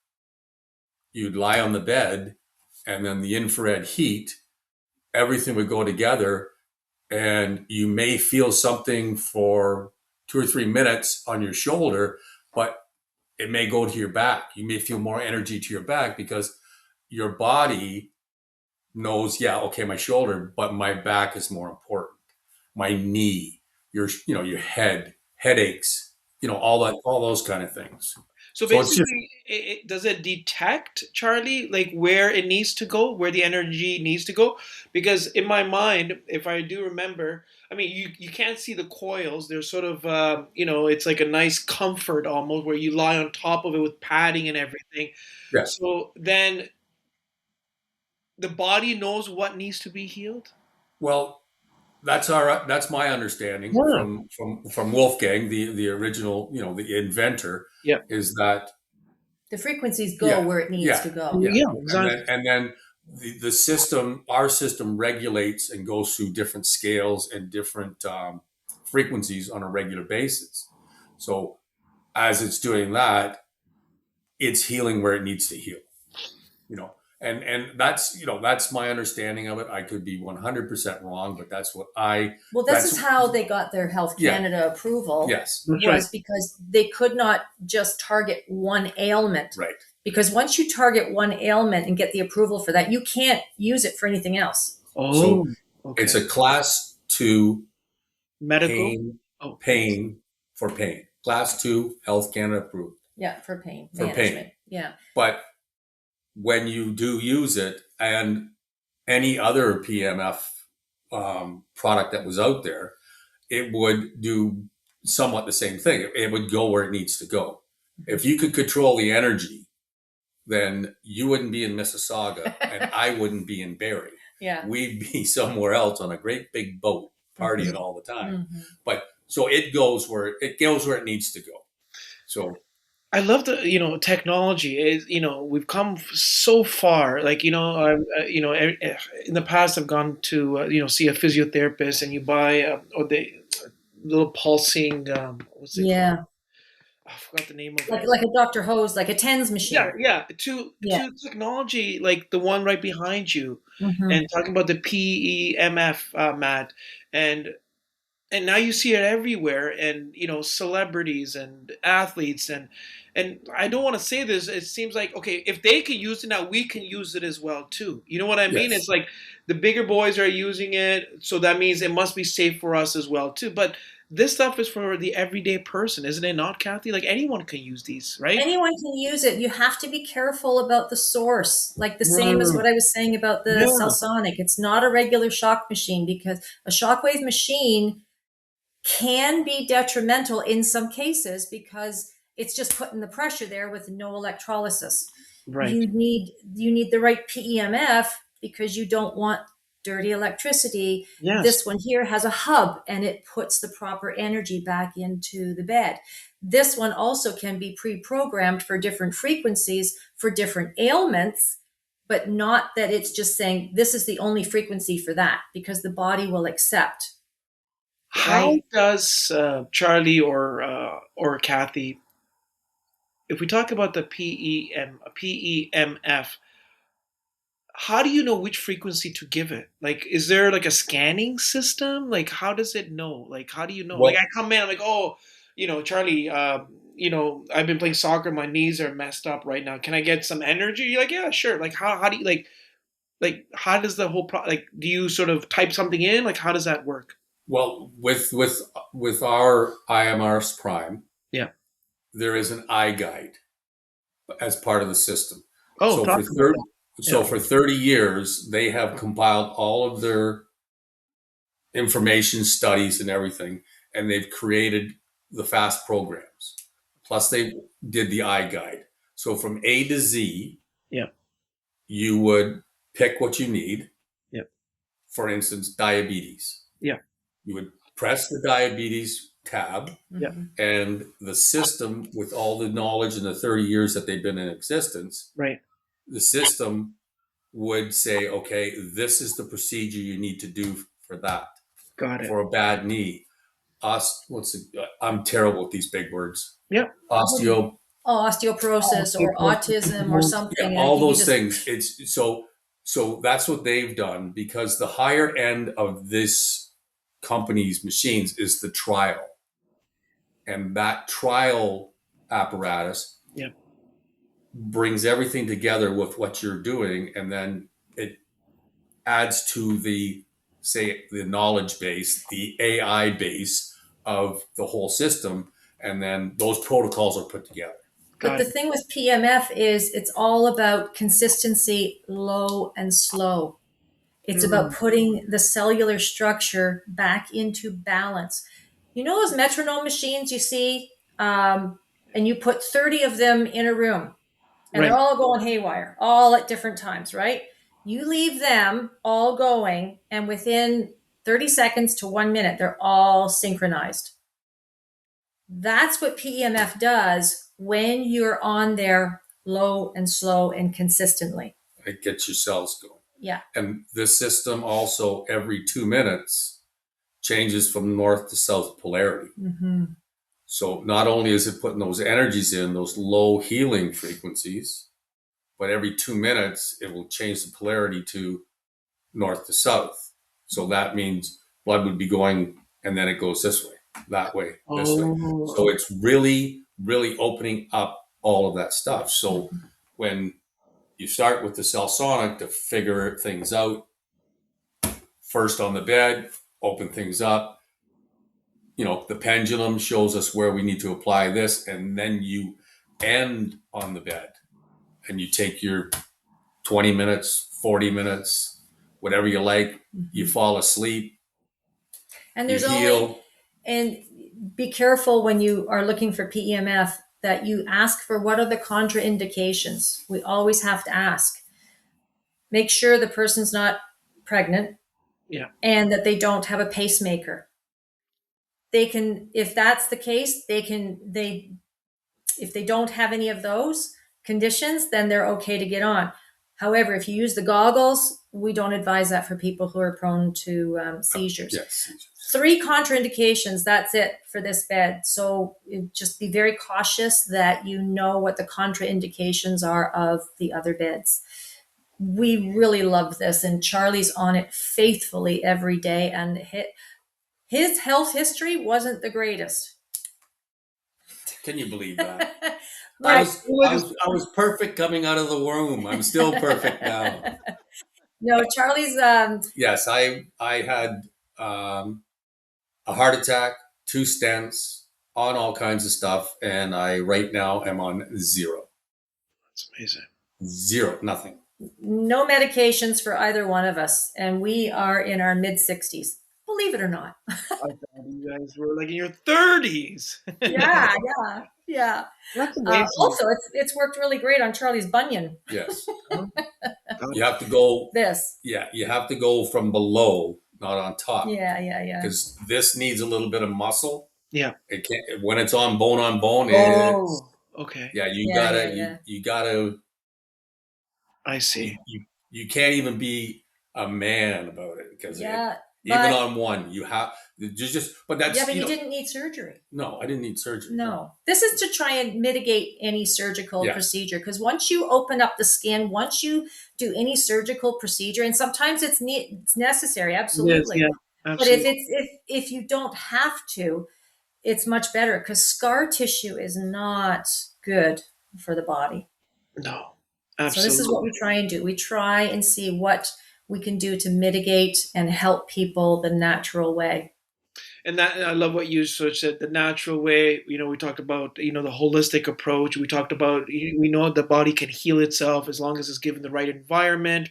You'd lie on the bed, and then the infrared heat, everything would go together, and you may feel something for 2 or 3 minutes on your shoulder, but it may go to your back. You may feel more energy to your back because your body knows, yeah, okay, my shoulder, but my back is more important. My knee, your head, headaches, all those kind of things. So So it's just, basically, does it detect, Charlie, like where it needs to go, where the energy needs to go? Because in my mind, if I do remember, I mean, you can't see the coils. They're sort of, it's like a nice comfort almost where you lie on top of it with padding and everything. yes. So then the body knows what needs to be healed. Well, that's my understanding Yeah. from Wolfgang, the original, the inventor, Yeah. is that The frequencies go yeah, where it needs yeah, to go. yeah, Yeah, and exactly. then the system, our system regulates and goes through different scales and different frequencies on a regular basis. So as it's doing that, it's healing where it needs to heal, you know. And that's, you know, that's my understanding of it. I could be 100% wrong, but that's what Well, this that's, is how they got their Health yeah, Canada approval. yes, That's right. Was because they could not just target one ailment. right. Because once you target one ailment and get the approval for that, you can't use it for anything else. Oh, So okay. it's a class 2 Medical. pain for pain. Class 2 Health Canada approved. Yeah, for pain For management. pain. Yeah. But when you do use it, and any other PMF product that was out there, it would do somewhat the same thing. It would go where it needs to go. If you could control the energy, then you wouldn't be in Mississauga and I wouldn't be in Barrie. Yeah. We'd be somewhere else on a great big boat partying all the time. Mm-hmm. But so it goes where it needs to go. So I love the, you know, technology is, you know, we've come so far. Like, you know, you know, in the past I've gone to, you know, see a physiotherapist, and you buy, or the little pulsing, what's it called? Yeah. I forgot the name of Like it. like a Dr. Hose, like a TENS machine. Yeah. Yeah. To technology like the one right behind you, Mm-hmm. and talking about the PEMF mat, and now you see it everywhere, and you know, celebrities and athletes, and I don't want to say this, it seems like, okay, if they can use it now, we can use it as well too, you know what I mean? yes, It's like the bigger boys are using it, so that means it must be safe for us as well too. But this stuff is for the everyday person, isn't it not, Kathy? Like anyone can use these, right? Anyone can use it. You have to be careful about the source. Like the same as Mm, what I was saying about the yeah, CellSonic. It's not a regular shock machine, because a shockwave machine can be detrimental in some cases because it's just putting the pressure there with no electrolysis. right. You need the right PEMF because you don't want dirty electricity. Yes. This one here has a hub and it puts the proper energy back into the bed. This one also can be pre-programmed for different frequencies for different ailments, but not that it's just saying this is the only frequency for that, because the body will accept, How right? does Charlie or Kathy, if we talk about the PEMF, how do you know which frequency to give it? Like, is there like a scanning system? Like, how does it know? Like, how do you know? Like, I well, come in, I'm like, oh, you know, Charlie, you know, I've been playing soccer, my knees are messed up right now. Can I get some energy? You're like, yeah, sure. Like, how do you like how does the whole like, do you sort of type something in? Like, how does that work? with our IMRS Prime, Yeah. there is an eye guide as part of the system. Oh, So talk for about 30, that. so Yeah. for 30 years, they have compiled all of their information, studies, and everything, and they've created the fast programs. Plus, they did the eye guide. So from A to Z, Yeah. you would pick what you need. Yeah. For instance, diabetes. Yeah. You would press the diabetes tab, Yeah. Mhm. and the system, with all the knowledge in the 30 years that they've been in existence, Right. the system would say, okay, this is the procedure you need to do for that, Got it. for a bad knee. I'm terrible with these big words. Yeah. Osteo, Osteoporosis or autism or yeah, something. all You those just, things. It's so that's what they've done, because the higher end of this company's machines is the trial. And that trial apparatus Yeah. brings everything together with what you're doing, and then it adds to the, say, the knowledge base, the AI base of the whole system, and then those protocols are put together. but Got the it. thing with PMF is it's all about consistency, low and slow. It's about Mm, putting the cellular structure back into balance. You know those metronome machines you see, and you put 30 of them in a room, and they're right. all going haywire, all at different times, right? You leave them all going, and within 30 seconds to 1 minute, they're all synchronized. That's what PEMF does when you're on there low and slow and consistently. It gets your cells going. Yeah. And this system also every 2 minutes changes from north to south polarity. Mm-hmm. So not only is it putting those energies in, those low healing frequencies, but every 2 minutes it will change the polarity to north to south. So that means blood would be going, and then it goes this way, that way, this way. So it's really, really opening up all of that stuff. So when you start with the CellSonic to figure things out, first on the bed, open things up. You know, the pendulum shows us where we need to apply this, and then you end on the bed and you take your 20 minutes, 40 minutes, whatever you like. You fall asleep. And there's heal. And be careful when you are looking for PEMF that you ask for what are the contraindications. We always have to ask. Make sure the person's not pregnant. Yeah. And that they don't have a pacemaker. They can, if that's the case, if they don't have any of those conditions, then they're okay to get on. However, if you use the goggles, we don't advise that for people who are prone to seizures. Yes, seizures. 3 contraindications, that's it for this bed. So just be very cautious that you know what the contraindications are of the other beds. We really love this, and Charlie's on it faithfully every day, and his health history wasn't the greatest. Can you believe that? I was perfect coming out of the womb. I'm still perfect now. No, Charlie's. Yes, I had a heart attack, 2 stents, on all kinds of stuff, and I right now am on 0. That's amazing. 0, nothing. No medications for either one of us, and we are in our mid-60s. Believe it or not. I thought you guys were like in your 30s. Yeah. That's amazing. Also, it's worked really great on Charlie's bunion. Yes. You have to go. This. Yeah, you have to go from below, not on top. Yeah. Because this needs a little bit of muscle. Yeah. It can't, when it's on bone, okay. Yeah, you gotta. I see. You can't even be a man about it because even on one, you have but that's but you didn't need surgery. No, I didn't need surgery. No, this is to try and mitigate any surgical procedure, because once you open up the skin, once you do any surgical procedure, and sometimes it's necessary, absolutely. Yes, absolutely. But if you don't have to, it's much better, because scar tissue is not good for the body. No, absolutely. So this is what we try and do. We try and see what we can do to mitigate and help people the natural way. And that, I love what you sort of said, the natural way. You know, we talked about, the holistic approach. We talked about, we know the body can heal itself as long as it's given the right environment.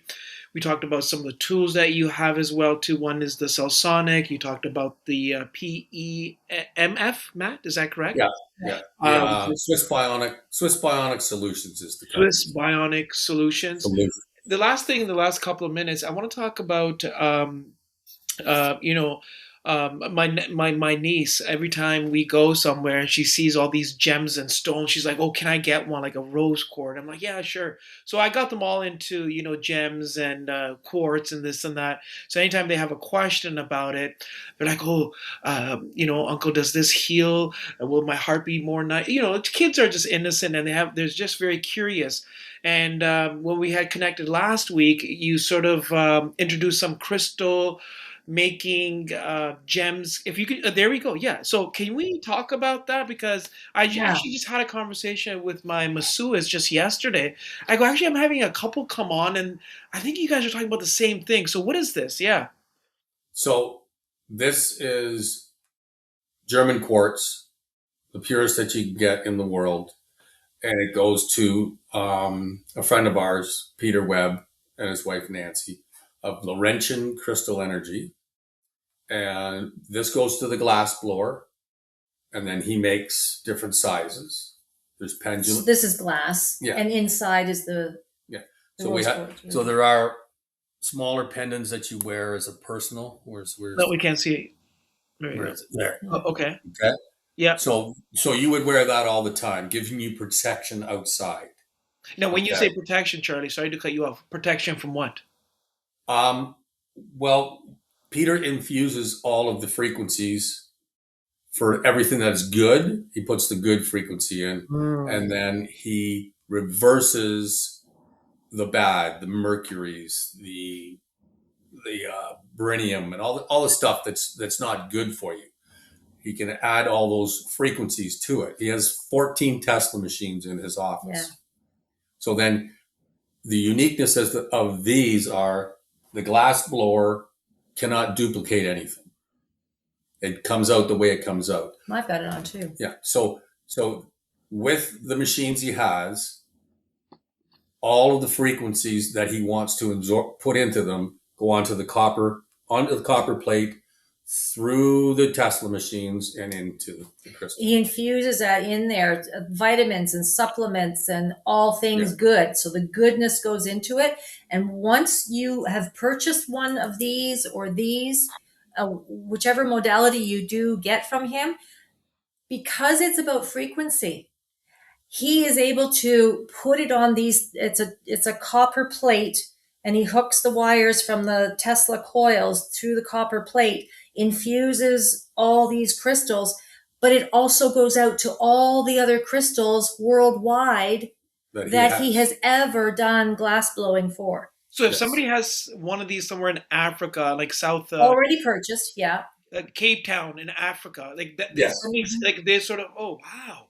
We talked about some of the tools that you have as well, too. One is the CellSonic. You talked about the PEMF, Matt. Is that correct? Yeah. Swiss Bionic Solutions is the company. Swiss Bionic Solutions. The last thing in the last couple of minutes, I want to talk about, my niece. Every time we go somewhere and she sees all these gems and stones, she's like, "Oh, can I get one, like a rose quartz?" I'm like, "Yeah, sure." So I got them all into, gems and quartz and this and that. So anytime they have a question about it, they're like, "Oh, Uncle, does this heal? Will my heart be more nice?" Kids are just innocent, and they're just very curious. And when we had connected last week, you sort of introduced some crystal making gems. If you could, there we go. Yeah. So can we talk about that? Because I actually just had a conversation with my masseuses just yesterday. I go, actually, I'm having a couple come on, and I think you guys are talking about the same thing. So what is this? Yeah. So this is German quartz, the purest that you can get in the world. And it goes to a friend of ours, Peter Webb, and his wife, Nancy, of Laurentian Crystal Energy. And this goes to the glass blower, and then he makes different sizes. There's pendulums. So this is glass, and inside is the So there are smaller pendants that you wear as a personal. Where's no, we can't see. Where is it? There. Oh, okay. Okay. Yeah. So you would wear that all the time, giving you protection outside. Now, when you Okay. say protection, Charlie, sorry to cut you off. Protection from what? Um, well, Peter infuses all of the frequencies for everything that's good. He puts the good frequency in, and then he reverses the bad, the mercuries, the beryllium, and all the stuff that's not good for you. He can add all those frequencies to it. He has 14 Tesla machines in his office. Yeah. So then the uniqueness of these are the glass blower cannot duplicate anything. It comes out the way it comes out. I've got it on too. Yeah. So with the machines he has, all of the frequencies that he wants to put into them go onto the copper plate, through the Tesla machines and into the crystal. He infuses that in there, vitamins and supplements and all things good. So the goodness goes into it. And once you have purchased one of these or these, whichever modality you do get from him, because it's about frequency, he is able to put it on these. It's a copper plate, and he hooks the wires from the Tesla coils through the copper plate, infuses all these crystals, but it also goes out to all the other crystals worldwide that he has ever done glass blowing for. So if somebody has one of these somewhere in Africa, like South, already purchased, yeah, Cape Town in Africa, like that, like they sort of, oh wow,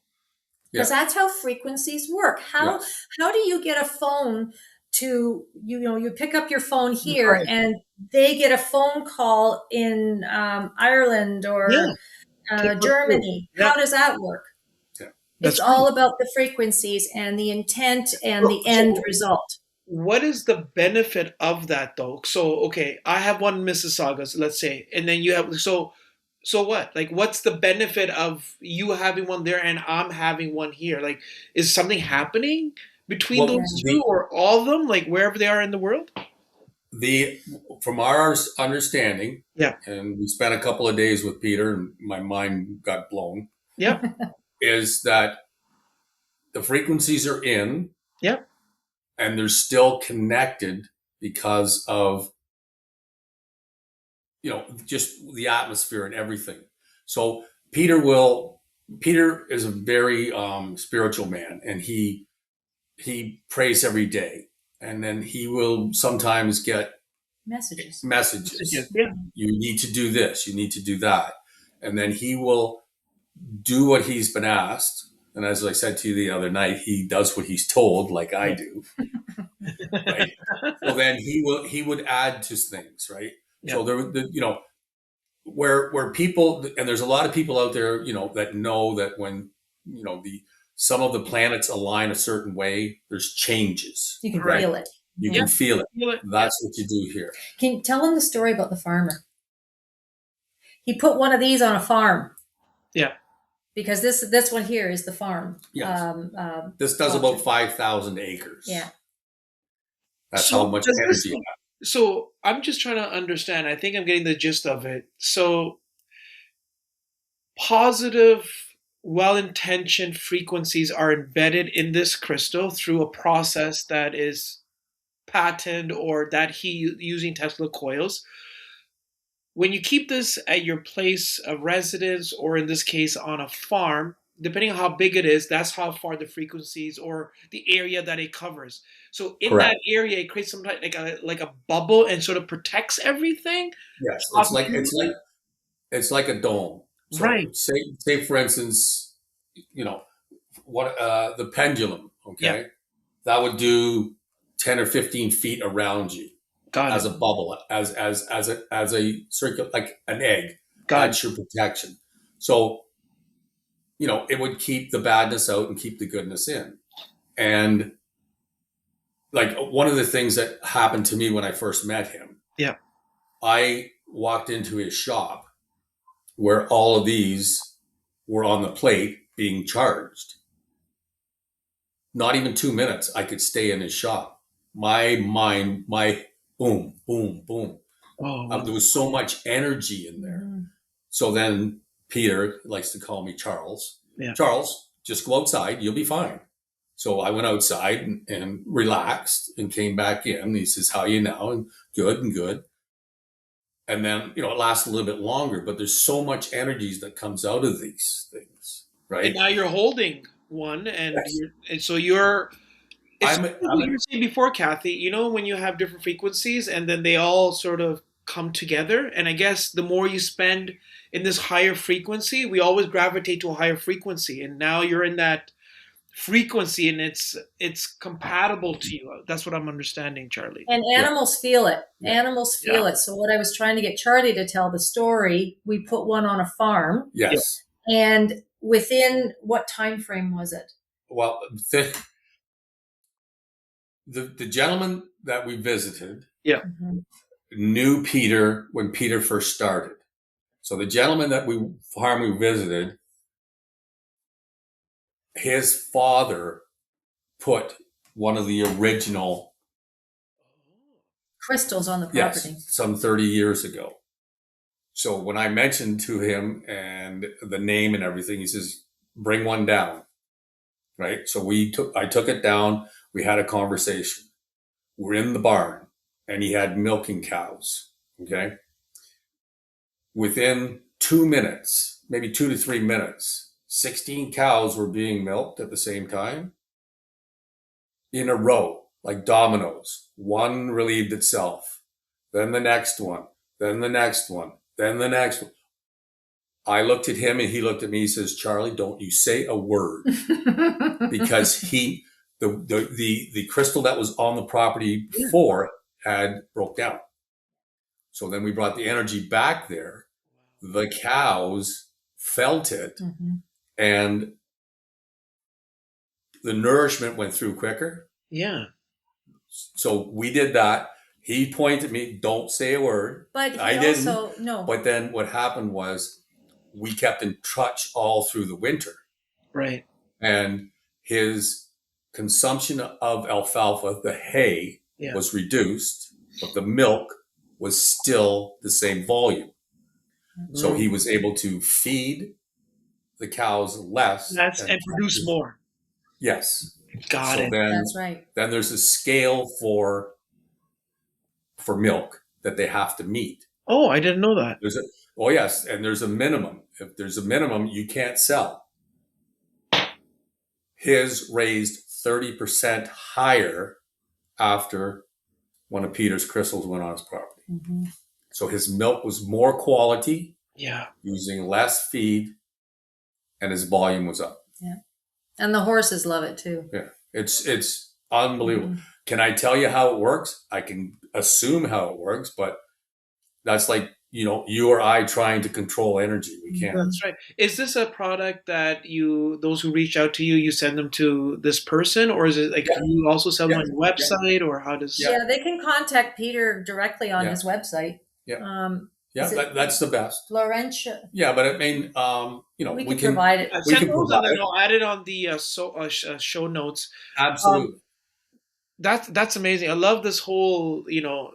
because that's how frequencies work. How do you get a phone to, you pick up your phone here and they get a phone call in Ireland or Germany? How does that work? It's all about the frequencies and the intent and the end result. What is the benefit of that though? So, okay, I have one in Mississauga, let's say, and then you have, so what? Like, what's the benefit of you having one there and I'm having one here? Like, is something happening between those two or all of them, like wherever they are in the world? From our understanding, and we spent a couple of days with Peter and my mind got blown. Yeah. Is that the frequencies are in. Yeah. And they're still connected because of, just the atmosphere and everything. So Peter is a very spiritual man, and he prays every day, and then he will sometimes get messages. Yeah. You need to do this, you need to do that, and then he will do what he's been asked. And as I said to you the other night, he does what he's told, like I do. Right? So then he would add to things, right? Yeah. So where people, and there's a lot of people out there, that know that when some of the planets align a certain way, there's changes. You can feel it. You can feel it. That's what you do here. Can you tell him the story about the farmer? He put one of these on a farm. Yeah. Because this one here is the farm. Yes. This does about 5,000 acres. Yeah. That's how much energy you have. So I'm just trying to understand. I think I'm getting the gist of it. So positive, well-intentioned frequencies are embedded in this crystal through a process that is patented or that he using Tesla coils. When you keep this at your place of residence, or in this case on a farm, depending on how big it is, that's how far the frequencies or the area that it covers. So in that area, it creates some like a bubble and sort of protects everything. Yes, it's like a dome. So right. Say for instance, the pendulum. Okay, that would do 10 or 15 feet around you. As a bubble, as a circle, like an egg. That's your protection. So, it would keep the badness out and keep the goodness in. And like one of the things that happened to me when I first met him, I walked into his shop where all of these were on the plate being charged. Not even 2 minutes, I could stay in his shop. My mind, boom, boom, boom. Oh, there was so much energy in there. Mm-hmm. So then Peter likes to call me Charles. Yeah. Charles, just go outside. You'll be fine. So I went outside and relaxed and came back in. He says, "How are you now?" And good and good. And then, it lasts a little bit longer, but there's so much energy that comes out of these things, And right? now you're holding one, Yes. and so you're. It's I'm, what you I'm, were saying before, Kathy. When you have different frequencies, and then they all sort of come together. And I guess the more you spend in this higher frequency, we always gravitate to a higher frequency. And now you're in that frequency, and it's compatible to you. That's what I'm understanding, Charlie. And yeah, animals feel it. yeah, Animals Yeah. feel it. So what I was trying to get Charlie to tell the story, we put one on a farm, Yeah. yes. and within what time frame was it? Well, the gentleman that we visited Yeah. knew Peter when Peter first started. So the gentleman that we visited, his father put one of the original, Crystals on the property. yes, some 30 years ago. So when I mentioned to him and the name and everything, he says, "Bring one down." Right. So I took it down. We had a conversation. We're in the barn and he had milking cows. Okay. Within 2 minutes, maybe 2 to 3 minutes, 16 cows were being milked at the same time in a row, like dominoes. One relieved itself, then the next one, then the next one, then the next one. I looked at him and he looked at me. He says, "Charlie, don't you say a word," because the crystal that was on the property before had broke down. So then we brought the energy back there. The cows felt it, and the nourishment went through quicker. Yeah. So we did that. He pointed at me, "Don't say a word." But I didn't. didn't. But then what happened was we kept in touch all through the winter. Right. And his consumption of alfalfa, the hay, was reduced, but the milk was still the same volume. So he was able to feed the cows less And produce more. Yes. Got it. That's right. Then there's a scale for milk that they have to meet. Oh, I didn't know that. Yes, and there's a minimum. If there's a minimum, you can't sell. His raised 30% higher after one of Peter's crystals went on his property. So his milk was more quality, using less feed, and his volume was up. Yeah. And the horses love it too. Yeah. It's unbelievable. Can I tell you how it works? I can assume how it works, but that's like, you or I trying to control energy. We can't. That's right. Is this a product that those who reach out to you, you send them to this person, or is it like, can you also sell them on your website, or how does? Yeah, they can contact Peter directly on his website. Yeah. That's the best. Laurentia. Yeah, but I mean, we can provide it. We can provide it. I'll add it on the show notes. Absolutely. That's amazing. I love this whole,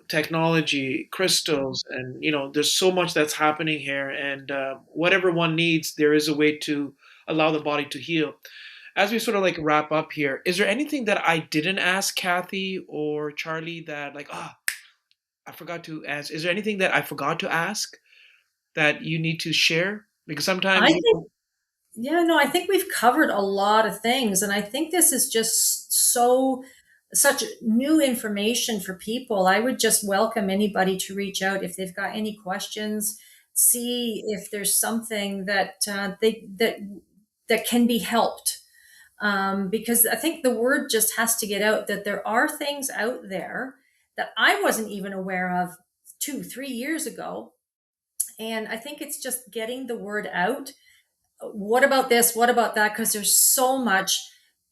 technology, crystals, and, there's so much that's happening here. And whatever one needs, there is a way to allow the body to heal. As we sort of like wrap up here, is there anything that I didn't ask Kathy or Charlie that I forgot to ask? Is there anything that I forgot to ask that you need to share? Because sometimes I think we've covered a lot of things, and I think this is just such new information for people. I would just welcome anybody to reach out if they've got any questions, see if there's something that that can be helped. Because I think the word just has to get out that there are things out there that I wasn't even aware of 2-3 years ago. And I think it's just getting the word out. What about this? What about that? Because there's so much.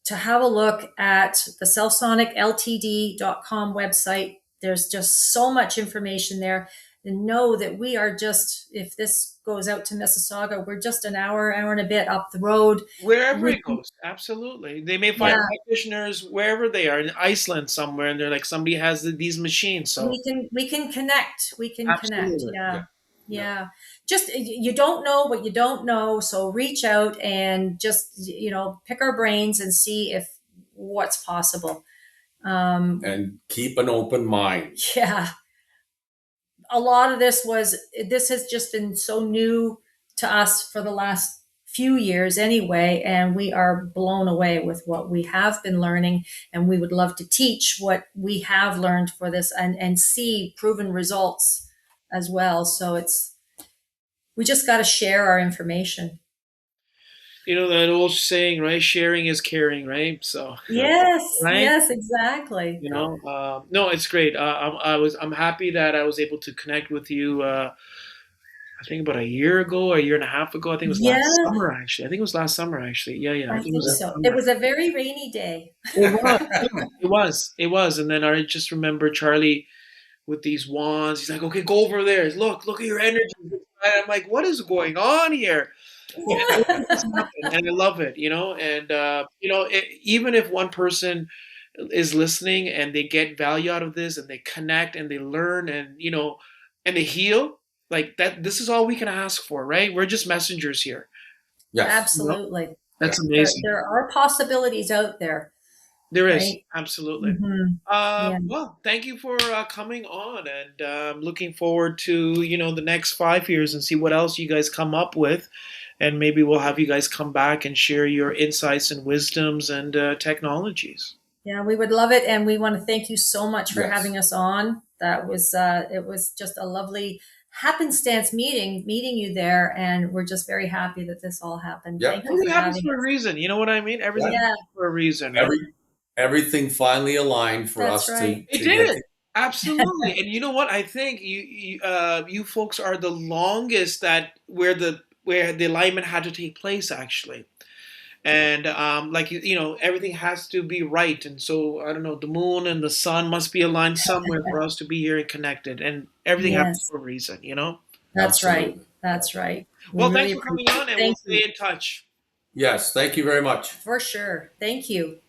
To have a look at the CellSonicLTD.com website. There's just so much information there. And know that we are just, if this goes out to Mississauga, we're just an hour and a bit up the road. Wherever it goes, absolutely. They may find practitioners wherever they are, in Iceland somewhere, and they're like, somebody has these machines. So we can connect. We can connect. Yeah. Just, you don't know what you don't know. So reach out and just, pick our brains and see if what's possible. And keep an open mind. Yeah. A lot of this has just been so new to us for the last few years anyway, and we are blown away with what we have been learning, and we would love to teach what we have learned for this and see proven results as well. So we just got to share our information. You know that old saying, right? Sharing is caring, right? So, Yes, right? yes, exactly. You know, no, it's great. I'm happy that I was able to connect with you. I think about a year ago, a year and a half ago. I think it was Yeah, last summer, actually. I think it was last summer, actually. Yeah, yeah. I I think it think was last so. It summer. was a very rainy day. It was. Yeah, it was. It was. And then I just remember Charlie with these wands. He's like, "Okay, go over there. Look at your energy." And I'm like, "What is going on here?" And it's happened, and I love it, you know. And even if one person is listening and they get value out of this, and they connect and they learn, and and they heal, like that. This is all we can ask for, right? We're just messengers here. Yes. You know? Absolutely. That's There, amazing. there are possibilities out there, There is, right? absolutely. Yeah. Well, thank you for coming on, and looking forward to the next 5 years and see what else you guys come up with, and maybe we'll have you guys come back and share your insights and wisdoms and technologies. Yeah, we would love it. And we want to thank you so much for Yes. having us on. It was just a lovely happenstance meeting you there. And we're just very happy that this all happened. Yep. Thank you Everything for happens having for a us. reason. You know what I mean? Everything Yeah. Yeah, happens for a reason, right? Everything finally aligned for that's us right. It to get did. Absolutely. And you know what? I think you folks are the longest that where the alignment had to take place, actually. And like everything has to be right, and so I don't know, the moon and the sun must be aligned somewhere for us to be here and connected, and everything happens Yes, for a reason. that's right. absolutely. That's right. We Well, really thanks for coming appreciate on, it. and we'll Thank stay you in touch. Yes. Thank you very much. for sure. Thank you.